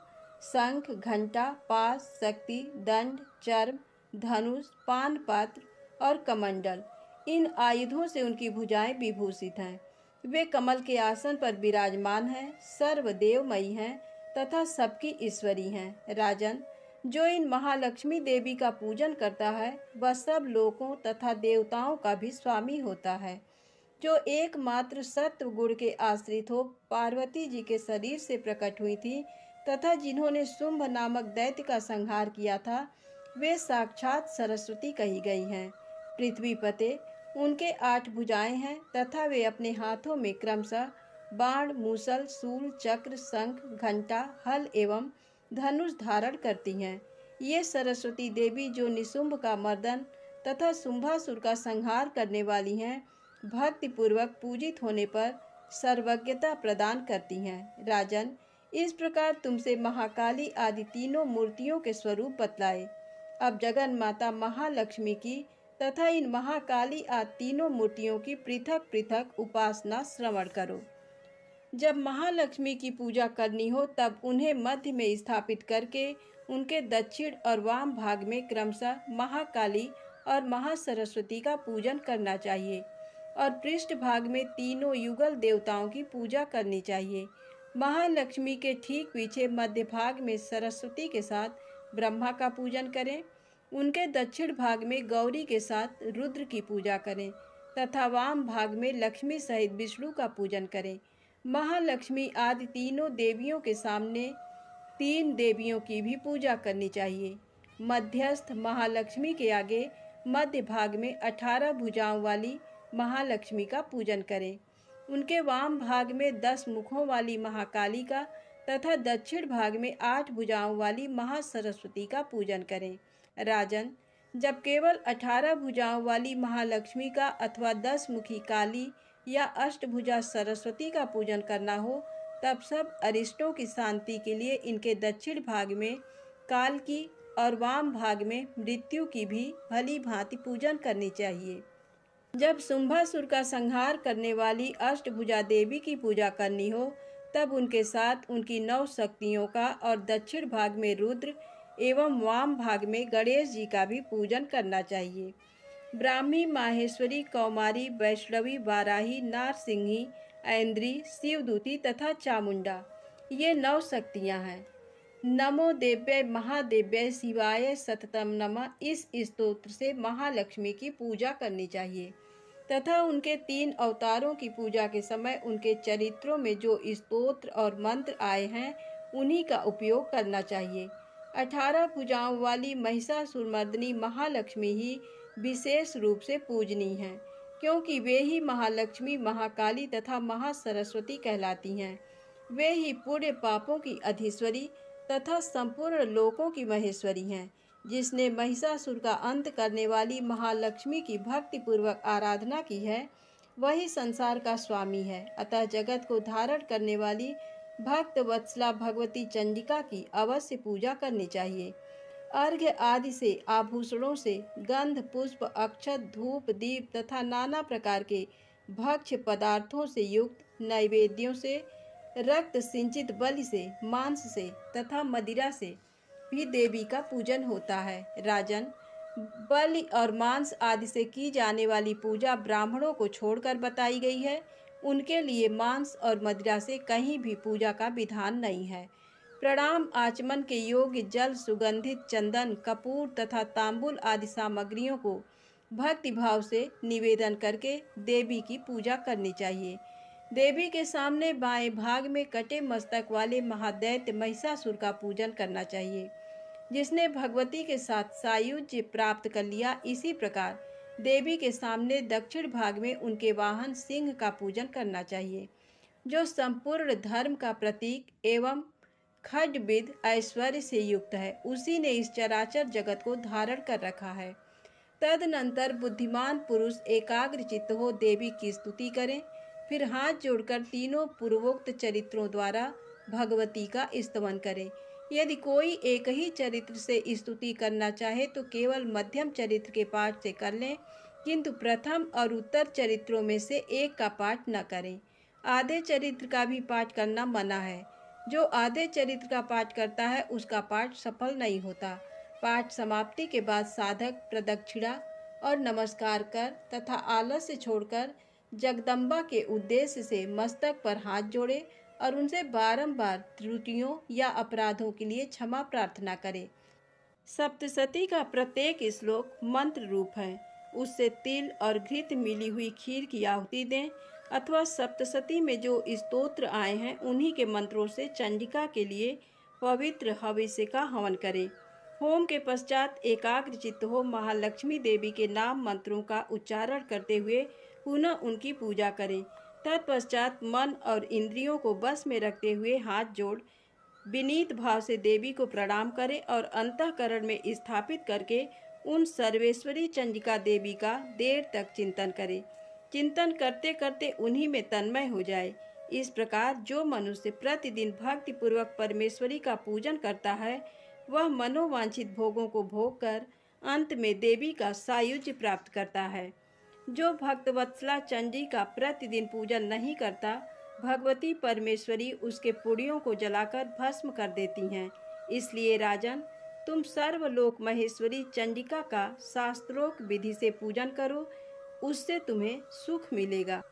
शंख, घंटा, पाश, शक्ति, दंड, चर्म, धनुष, पानपात्र और कमंडल, इन आयुधों से उनकी भुजाएं विभूषित हैं। वे कमल के आसन पर विराजमान हैं, सर्वदेवमयी हैं तथा सबकी ईश्वरी हैं। राजन, जो इन महालक्ष्मी देवी का पूजन करता है, वह सब लोकों तथा देवताओं का भी स्वामी होता है। जो एकमात्र सत्व गुण के आश्रित हो पार्वती जी के शरीर से प्रकट हुई थी तथा जिन्होंने शुंभ नामक दैत्य का संहार किया था, वे साक्षात सरस्वती कही गई हैं। पृथ्वी पते, उनके 8 भुजाएं हैं तथा वे अपने हाथों में क्रमशः बाण, मूसल, शूल, चक्र, शंख, घंटा, हल एवं धनुष धारण करती हैं। ये सरस्वती देवी जो निशुंभ का मर्दन तथा शुंभासुर का संहार करने वाली हैं, भक्ति पूर्वक पूजित होने पर सर्वज्ञता प्रदान करती हैं। राजन, इस प्रकार तुमसे महाकाली आदि तीनों मूर्तियों के स्वरूप बतलाए। अब जगन माता महालक्ष्मी की तथा इन महाकाली आदि तीनों मूर्तियों की पृथक पृथक उपासना श्रवण करो। जब महालक्ष्मी की पूजा करनी हो तब उन्हें मध्य में स्थापित करके उनके दक्षिण और वाम भाग में क्रमशः महाकाली और महासरस्वती का पूजन करना चाहिए और पृष्ठ भाग में तीनों युगल देवताओं की पूजा करनी चाहिए। महालक्ष्मी के ठीक पीछे मध्य भाग में सरस्वती के साथ ब्रह्मा का पूजन करें, उनके दक्षिण भाग में गौरी के साथ रुद्र की पूजा करें तथा वाम भाग में लक्ष्मी सहित विष्णु का पूजन करें। महालक्ष्मी आदि तीनों देवियों के सामने 3 देवियों की भी पूजा करनी चाहिए। मध्यस्थ महालक्ष्मी के आगे मध्य भाग में 18 भुजाओं वाली महालक्ष्मी का पूजन करें। उनके वाम भाग में 10 मुखों वाली महाकाली का तथा दक्षिण भाग में 8 भुजाओं वाली महासरस्वती का पूजन करें। राजन, जब केवल 18 भुजाओं वाली महालक्ष्मी का अथवा 10 मुखी काली या अष्टभुजा सरस्वती का पूजन करना हो तब सब अरिष्टों की शांति के लिए इनके दक्षिण भाग में काल की और वाम भाग में मृत्यु की भी भली भांति पूजन करनी चाहिए। जब शुंभासुर का संहार करने वाली अष्टभुजा देवी की पूजा करनी हो तब उनके साथ उनकी 9 शक्तियों का और दक्षिण भाग में रुद्र एवं वाम भाग में गणेश जी का भी पूजन करना चाहिए। ब्राह्मी, माहेश्वरी, कौमारी, वैष्णवी, वाराही, नारसिंही, ऐन्द्री, शिवदूती तथा चामुंडा ये 9 शक्तियाँ हैं। नमो देव्य महादेव्य शिवाय सततम नमः इस स्तोत्र से महालक्ष्मी की पूजा करनी चाहिए तथा उनके 3 अवतारों की पूजा के समय उनके चरित्रों में जो स्तोत्र और मंत्र आए हैं उन्हीं का उपयोग करना चाहिए। 18 भुजाओं वाली महिषासुरमर्दिनी महालक्ष्मी ही विशेष रूप से पूजनीय हैं, क्योंकि वे ही महालक्ष्मी, महाकाली तथा महासरस्वती कहलाती हैं। वे ही पूरे पापों की अधीश्वरी तथा संपूर्ण लोकों की महेश्वरी हैं। जिसने महिषासुर का अंत करने वाली महालक्ष्मी की भक्ति पूर्वक आराधना की है वही संसार का स्वामी है। अतः जगत को धारण करने वाली भक्त वत्सला भगवती चंडिका की अवश्य पूजा करनी चाहिए। अर्घ्य आदि से, आभूषणों से, गंध, पुष्प, अक्षत, धूप, दीप तथा नाना प्रकार के भक्ष्य पदार्थों से युक्त नैवेद्यों से, रक्त सिंचित बलि से, मांस से तथा मदिरा से भी देवी का पूजन होता है। राजन, बलि और मांस आदि से की जाने वाली पूजा ब्राह्मणों को छोड़कर बताई गई है। उनके लिए मांस और मदिरा से कहीं भी पूजा का विधान नहीं है। प्रणाम आचमन के योग्य जल, सुगंधित चंदन, कपूर तथा तांबुल आदि सामग्रियों को भक्ति भाव से निवेदन करके देवी की पूजा करनी चाहिए। देवी के सामने बाएं भाग में कटे मस्तक वाले महादैत्य महिषासुर का पूजन करना चाहिए, जिसने भगवती के साथ सायुज्य प्राप्त कर लिया। इसी प्रकार देवी के सामने दक्षिण भाग में उनके वाहन सिंह का पूजन करना चाहिए, जो संपूर्ण धर्म का प्रतीक एवं खड्गविद ऐश्वर्य से युक्त है। उसी ने इस चराचर जगत को धारण कर रखा है। तदनंतर बुद्धिमान पुरुष एकाग्र चित्त हो देवी की स्तुति करें, फिर हाथ जोड़कर तीनों पूर्वोक्त चरित्रों द्वारा भगवती का स्तवन करें। यदि कोई एक ही चरित्र से स्तुति करना चाहे तो केवल मध्यम चरित्र के पाठ से कर लें, किंतु प्रथम और उत्तर चरित्रों में से एक का पाठ न करें। आधे चरित्र का भी पाठ करना मना है। जो आधे चरित्र का पाठ करता है उसका पाठ सफल नहीं होता। पाठ समाप्ति के बाद साधक प्रदक्षिणा और नमस्कार कर तथा आलस्य छोड़कर जगदम्बा के उद्देश्य से मस्तक पर हाथ जोड़े और उनसे बारंबार त्रुटियों या अपराधों के लिए क्षमा प्रार्थना करे। सप्तशती का प्रत्येक श्लोक मंत्र रूप है। उससे तिल और घृत मिली हुई खीर की आहुति दें अथवा सप्तशती में जो स्तोत्र आए हैं उन्हीं के मंत्रों से चंडिका के लिए पवित्र हविष्य का हवन करें। होम के पश्चात एकाग्रचित्त हो महालक्ष्मी देवी के नाम मंत्रों का उच्चारण करते हुए पुनः उनकी पूजा करें। तत्पश्चात मन और इंद्रियों को बस में रखते हुए हाथ जोड़ विनीत भाव से देवी को प्रणाम करें और अंतःकरण में स्थापित करके उन सर्वेश्वरी चंडिका देवी का देर तक चिंतन करें। चिंतन करते करते उन्हीं में तन्मय हो जाए। इस प्रकार जो मनुष्य प्रतिदिन भक्तिपूर्वक परमेश्वरी का पूजन करता है वह मनोवांछित भोगों को भोग कर अंत में देवी का सायुज्य प्राप्त करता है। जो भक्तवत्सला चंडी का प्रतिदिन पूजन नहीं करता, भगवती परमेश्वरी उसके पुड़ियों को जलाकर भस्म कर देती हैं। इसलिए राजन, तुम सर्वलोक महेश्वरी चंडिका का शास्त्रोक्त विधि से पूजन करो, उससे तुम्हें सुख मिलेगा।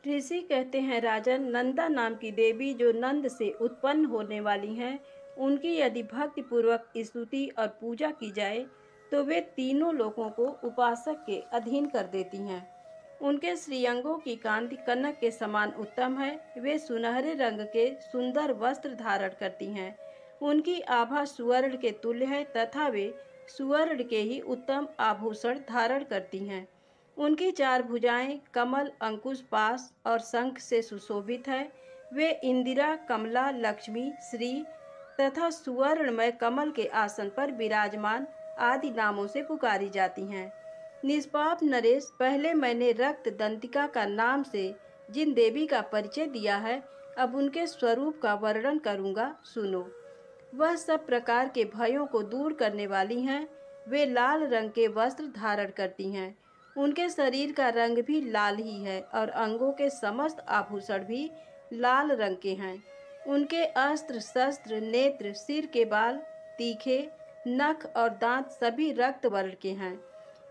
ऋषि कहते हैं, राजन, नंदा नाम की देवी जो नंद से उत्पन्न होने वाली हैं, उनकी यदि भक्तिपूर्वक स्तुति और पूजा की जाए तो वे तीनों लोकों को उपासक के अधीन कर देती हैं। उनके श्रीअंगों की कांति कनक के समान उत्तम है। वे सुनहरे रंग के सुंदर वस्त्र धारण करती हैं। उनकी आभा सुवर्ण के तुल्य है तथा वे सुवर्ण के ही उत्तम आभूषण धारण करती हैं। उनकी 4 भुजाएं कमल, अंकुश, पाश और शंख से सुशोभित है। वे इंदिरा, कमला, लक्ष्मी, श्री तथा सुवर्णमय कमल के आसन पर विराजमान आदि नामों से पुकारी जाती हैं। निष्पाप नरेश, पहले मैंने रक्त दंतिका का नाम से जिन देवी का परिचय दिया है, अब उनके स्वरूप का वर्णन करूंगा, सुनो। वह सब प्रकार के भयों को दूर करने वाली हैं। वे लाल रंग के वस्त्र धारण करती हैं। उनके शरीर का रंग भी लाल ही है और अंगों के समस्त आभूषण भी लाल रंग के हैं। उनके अस्त्र, शस्त्र, नेत्र, सिर के बाल, तीखे नख और दांत सभी रक्त वर्ण के हैं।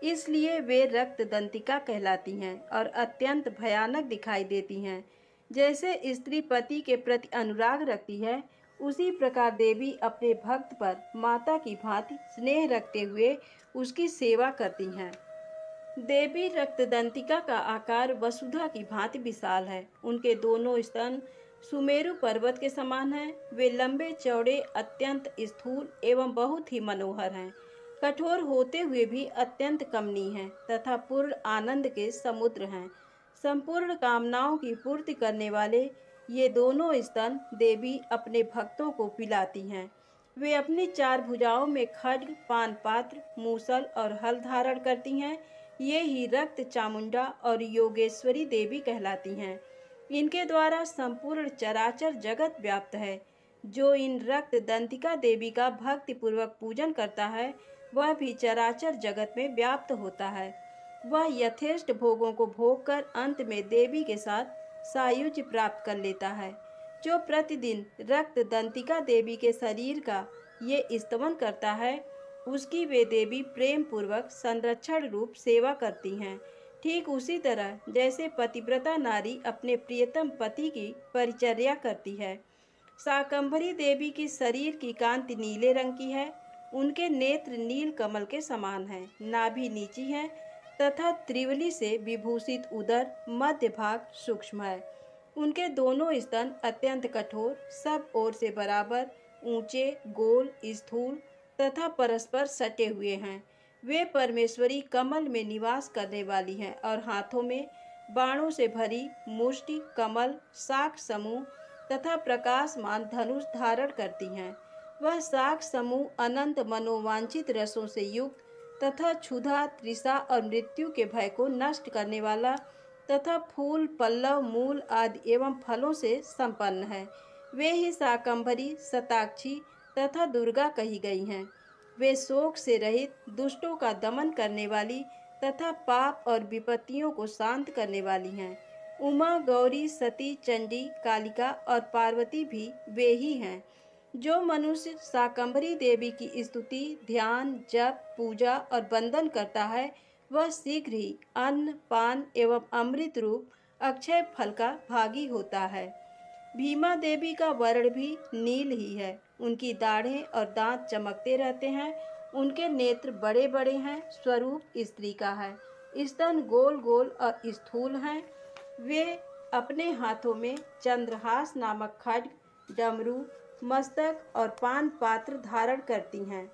इसलिए वे रक्त दंतिका कहलाती हैं और अत्यंत भयानक दिखाई देती हैं। जैसे स्त्री पति के प्रति अनुराग रखती है, उसी प्रकार देवी अपने भक्त पर माता की भांति स्नेह रखते हुए उसकी सेवा करती हैं। देवी रक्तदंतिका का आकार वसुधा की भांति विशाल है। उनके दोनों स्तन सुमेरु पर्वत के समान हैं। वे लंबे चौड़े, अत्यंत स्थूल एवं बहुत ही मनोहर हैं। कठोर होते हुए भी अत्यंत कमनीय हैं तथा पूर्ण आनंद के समुद्र हैं। संपूर्ण कामनाओं की पूर्ति करने वाले ये दोनों स्तन देवी अपने भक्तों को पिलाती हैं। वे अपनी 4 भुजाओं में खड्ग, पान पात्र, मूसल और हल धारण करती हैं। ये ही रक्त चामुंडा और योगेश्वरी देवी कहलाती हैं। इनके द्वारा संपूर्ण चराचर जगत व्याप्त है। जो इन रक्त दंतिका देवी का भक्ति पूर्वक पूजन करता है, वह भी चराचर जगत में व्याप्त होता है। वह यथेष्ट भोगों को भोग कर अंत में देवी के साथ सायुज्य प्राप्त कर लेता है। जो प्रतिदिन रक्त दंतिका देवी के शरीर का ये स्तवन करता है, उसकी वे देवी प्रेम पूर्वक संरक्षण रूप सेवा करती हैं। ठीक उसी तरह जैसे पतिव्रता नारी अपने प्रियतम पति की परिचर्या करती है। शाकंभरी देवी की शरीर की कांति नीले रंग की है। उनके नेत्र नील कमल के समान हैं। नाभि नीची है तथा त्रिवली से विभूषित उदर मध्य भाग सूक्ष्म है। उनके दोनों स्तन अत्यंत कठोर, सब ओर से बराबर, ऊंचे, गोल, स्थूल तथा परस्पर सटे हुए हैं। वे परमेश्वरी कमल में निवास करने वाली हैं और हाथों में बाणों से भरी मुष्टि, कमल, शाख समूह तथा प्रकाशमान धनुष धारण करती हैं। वह शाख समूह अनंत मनोवांछित रसों से युक्त तथा क्षुधा, तृषा और मृत्यु के भय को नष्ट करने वाला तथा फूल, पल्लव, मूल आदि एवं फलों से संपन्न है। वे ही शाकंभरी, शताक्षी तथा दुर्गा कही गई हैं। वे शोक से रहित, दुष्टों का दमन करने वाली तथा पाप और विपत्तियों को शांत करने वाली हैं। उमा, गौरी, सती, चंडी, कालिका और पार्वती भी वे ही हैं। जो मनुष्य शाकंभरी देवी की स्तुति, ध्यान, जप, पूजा और वंदन करता है, वह शीघ्र ही अन्न, पान एवं अमृत रूप अक्षय फल का भागी होता है। भीमा देवी का वर्ण भी नील ही है। उनकी दाढ़ें और दांत चमकते रहते हैं। उनके नेत्र बड़े बड़े हैं। स्वरूप स्त्री का है। स्तन गोल गोल और स्थूल हैं। वे अपने हाथों में चंद्रहास नामक खड्ग, डमरू, मस्तक और पान पात्र धारण करती हैं।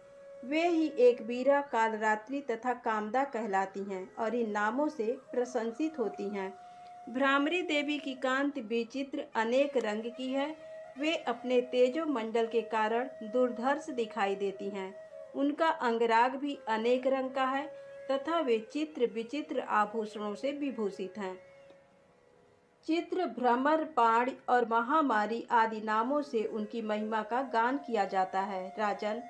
वे ही एक वीरा, कालरात्रि तथा कामदा कहलाती हैं और इन नामों से प्रशंसित होती हैं। भ्रामरी देवी की कांति विचित्र अनेक रंग की है। वे अपने तेजो मंडल के कारण दुर्धर्ष दिखाई देती हैं। उनका अंगराग भी अनेक रंग का है तथा वे चित्र विचित्र आभूषणों से विभूषित हैं। चित्र, भ्रमर, पाण और महामारी आदि नामों से उनकी महिमा का गान किया जाता है। राजन,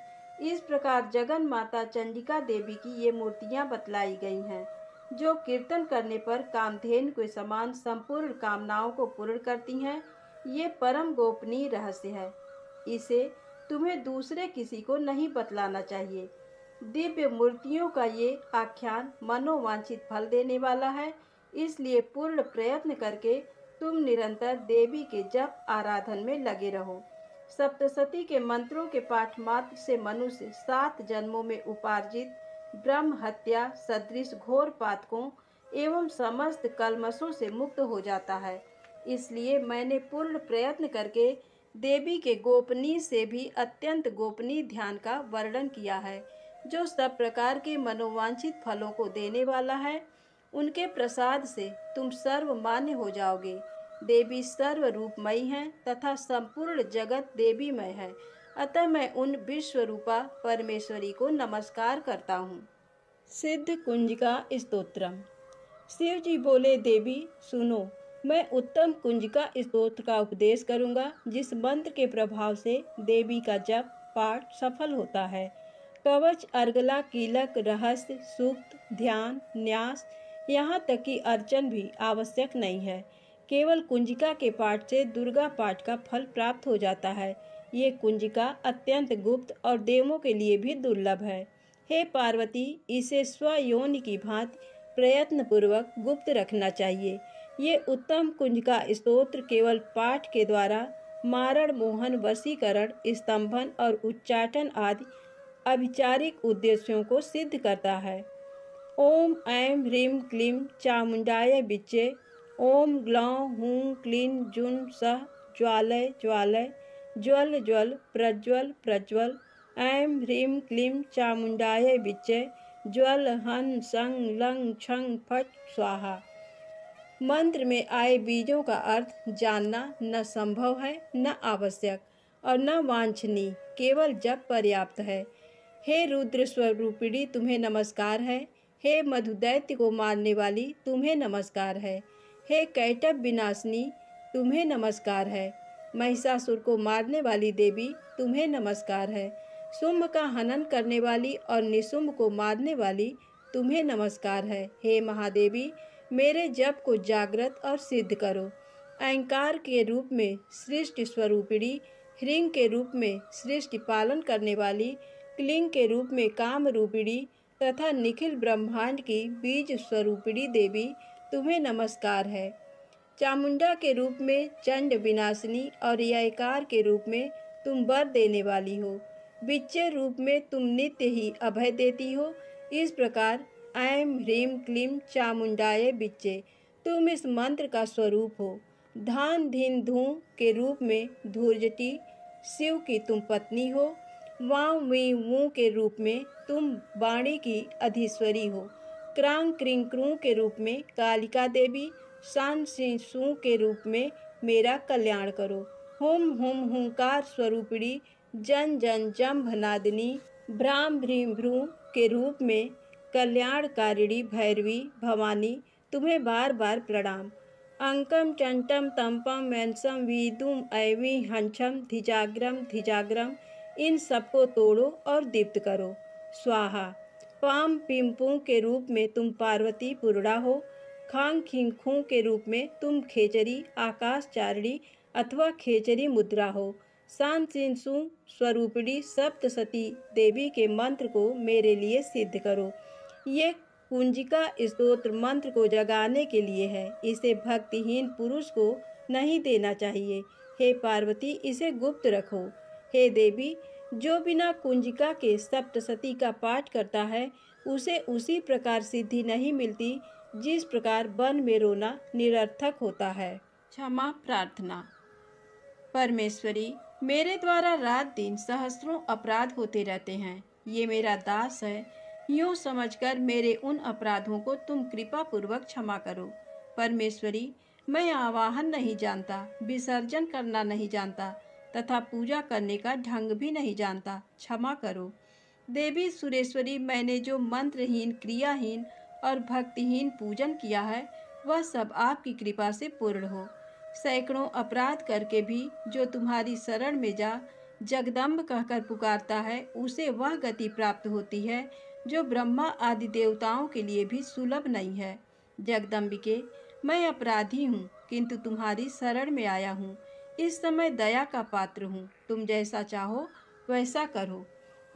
इस प्रकार जगन माता चंडिका देवी की ये मूर्तियां बतलाई गई हैं, जो कीर्तन करने पर कामधेनु के समान संपूर्ण कामनाओं को पूर्ण करती हैं। ये परम गोपनीय रहस्य है। इसे तुम्हें दूसरे किसी को नहीं बतलाना चाहिए। दिव्य मूर्तियों का ये आख्यान मनोवांछित फल देने वाला है, इसलिए पूर्ण प्रयत्न करके तुम निरंतर देवी के जप आराधन में लगे रहो। सप्तशती के मंत्रों के पाठ मात्र से मनुष्य 7 जन्मों में उपार्जित ब्रह्म हत्या सदृश घोर पातकों एवं समस्त कलमशों से मुक्त हो जाता है। इसलिए मैंने पूर्ण प्रयत्न करके देवी के गोपनीय से भी अत्यंत गोपनीय ध्यान का वर्णन किया है, जो सब प्रकार के मनोवांछित फलों को देने वाला है। उनके प्रसाद से तुम सर्वमान्य हो जाओगे। देवी सर्व रूपमयी हैं तथा संपूर्ण जगत देवीमय है। अतः मैं उन विश्वरूपा परमेश्वरी को नमस्कार करता हूँ। सिद्ध कुंजिका स्तोत्रम। शिव जी बोले, देवी सुनो, मैं उत्तम कुंजिका स्तोत्र का उपदेश करूँगा, जिस मंत्र के प्रभाव से देवी का जप पाठ सफल होता है। कवच, अर्गला, कीलक, रहस्य, सूक्त, ध्यान, न्यास, यहाँ तक कि अर्चन भी आवश्यक नहीं है। केवल कुंजिका के पाठ से दुर्गा पाठ का फल प्राप्त हो जाता है। ये कुंजिका अत्यंत गुप्त और देवों के लिए भी दुर्लभ है। हे पार्वती, इसे स्वयोनि की भांति प्रयत्न पूर्वक गुप्त रखना चाहिए। ये उत्तम कुंजिका स्तोत्र केवल पाठ के द्वारा मारण, मोहन, वशीकरण, स्तंभन और उच्चाटन आदि अभिचारिक उद्देश्यों को सिद्ध करता है। ओम ऐं ह्रीं क्लीं चामुंडाय विच्चे। ओम ग्लौं हूं क्लीं जुं सः ज्वालय ज्वालय। ज्वल ज्वल प्रज्वल प्रज्वल। ऐं ह्रीं क्लीं चामुंडाय विच्चे। ज्वल हन सं लं छं फट स्वाहा। मंत्र में आए बीजों का अर्थ जानना न संभव है, न आवश्यक और न वांछनीय, केवल जप पर्याप्त है। हे रुद्र स्वरूपिणी, तुम्हें नमस्कार है। हे मधुदैत्य को मारने वाली, तुम्हें नमस्कार है। हे कैटभ विनाशिनी, तुम्हें नमस्कार है। महिषासुर को मारने वाली देवी, तुम्हें नमस्कार है। शुंभ का हनन करने वाली और निशुंभ को मारने वाली, तुम्हें नमस्कार है। हे महादेवी, मेरे जप को जागृत और सिद्ध करो। अहंकार के रूप में सृष्टि स्वरूपिणी, ह्रीं के रूप में सृष्टि पालन करने वाली, क्लीं के रूप में काम रूपिणी तथा निखिल ब्रह्मांड की बीज स्वरूपिणी देवी, तुम्हें नमस्कार है। चामुंडा के रूप में चंड विनाशिनी और ययकार के रूप में तुम वर देने वाली हो। विच्चे रूप में तुम नित्य ही अभय देती हो। इस प्रकार ऐं ह्रीं क्लीं चामुंडाय विच्चे, तुम इस मंत्र का स्वरूप हो। धान धीन धूं के रूप में धूर्जटी, शिव की तुम पत्नी हो। वां वी वूं के रूप में तुम वाणी की अधीश्वरी हो। क्रांग क्रिंग क्रूं के रूप में कालिका देवी, शान सिंह सू के रूप में मेरा कल्याण करो। हुम हुम हुंकार स्वरूपिणी, जन जन जम्भ नादिनी, भ्राम भ्रीं भ्रूं के रूप में कल्याणकारिणी भैरवी भवानी, तुम्हें बार बार प्रणाम। अंकम चंटम तंपम वैंसम वीदुम ऐवी हंछम धिजाग्रम धिजाग्रम, इन सबको तोड़ो और दीप्त करो। स्वाहा। पाम पिम्पू के रूप में तुम पार्वती पूर्णा हो। खांग खिंग खूं के रूप में तुम खेचरी आकाशचारिणी अथवा खेचरी मुद्रा हो। शान सिंसु स्वरूपिणी सप्तशती देवी के मंत्र को मेरे लिए सिद्ध करो। ये कुंजिका स्तोत्र मंत्र को जगाने के लिए है, इसे भक्तिहीन पुरुष को नहीं देना चाहिए। हे पार्वती, इसे गुप्त रखो। हे देवी, जो बिना कुंजिका के सप्तशती का पाठ करता है, उसे उसी प्रकार सिद्धि नहीं मिलती जिस प्रकार वन में रोना निरर्थक होता है। क्षमा प्रार्थना। परमेश्वरी, मेरे द्वारा रात दिन सहस्त्रों अपराध होते रहते हैं। ये मेरा दास है, यूँ समझकर मेरे उन अपराधों को तुम कृपा पूर्वक क्षमा करो। परमेश्वरी, मैं आवाहन नहीं जानता, विसर्जन करना नहीं जानता तथा पूजा करने का ढंग भी नहीं जानता, क्षमा करो। देवी सुरेश्वरी, मैंने जो मंत्रहीन, क्रियाहीन और भक्तिहीन पूजन किया है वह सब आपकी कृपा से पूर्ण हो। सैकड़ों अपराध करके भी जो तुम्हारी शरण में जा जगदम्ब कहकर पुकारता है, उसे वह गति प्राप्त होती है जो ब्रह्मा आदि देवताओं के लिए भी सुलभ नहीं है। जगदम्बिके, मैं अपराधी हूँ, किंतु तुम्हारी शरण में आया हूँ। इस समय दया का पात्र हूँ, तुम जैसा चाहो वैसा करो।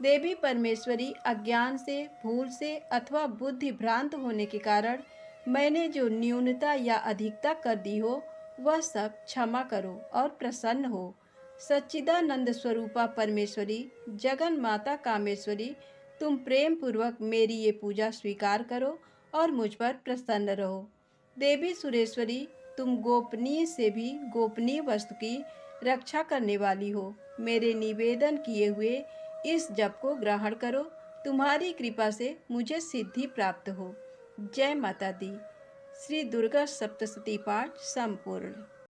देवी परमेश्वरी, अज्ञान से, भूल से अथवा बुद्धि भ्रांत होने के कारण मैंने जो न्यूनता या अधिकता कर दी हो वह सब क्षमा करो और प्रसन्न हो। सच्चिदानंद स्वरूपा परमेश्वरी, जगन माता कामेश्वरी, तुम प्रेम पूर्वक मेरी ये पूजा स्वीकार करो और मुझ पर प्रसन्न रहो। देवी सुरेश्वरी, तुम गोपनीय से भी गोपनीय वस्तु की रक्षा करने वाली हो। मेरे निवेदन किए हुए इस जप को ग्रहण करो, तुम्हारी कृपा से मुझे सिद्धि प्राप्त हो। जय माता दी। श्री दुर्गा सप्तशती पाठ संपूर्ण।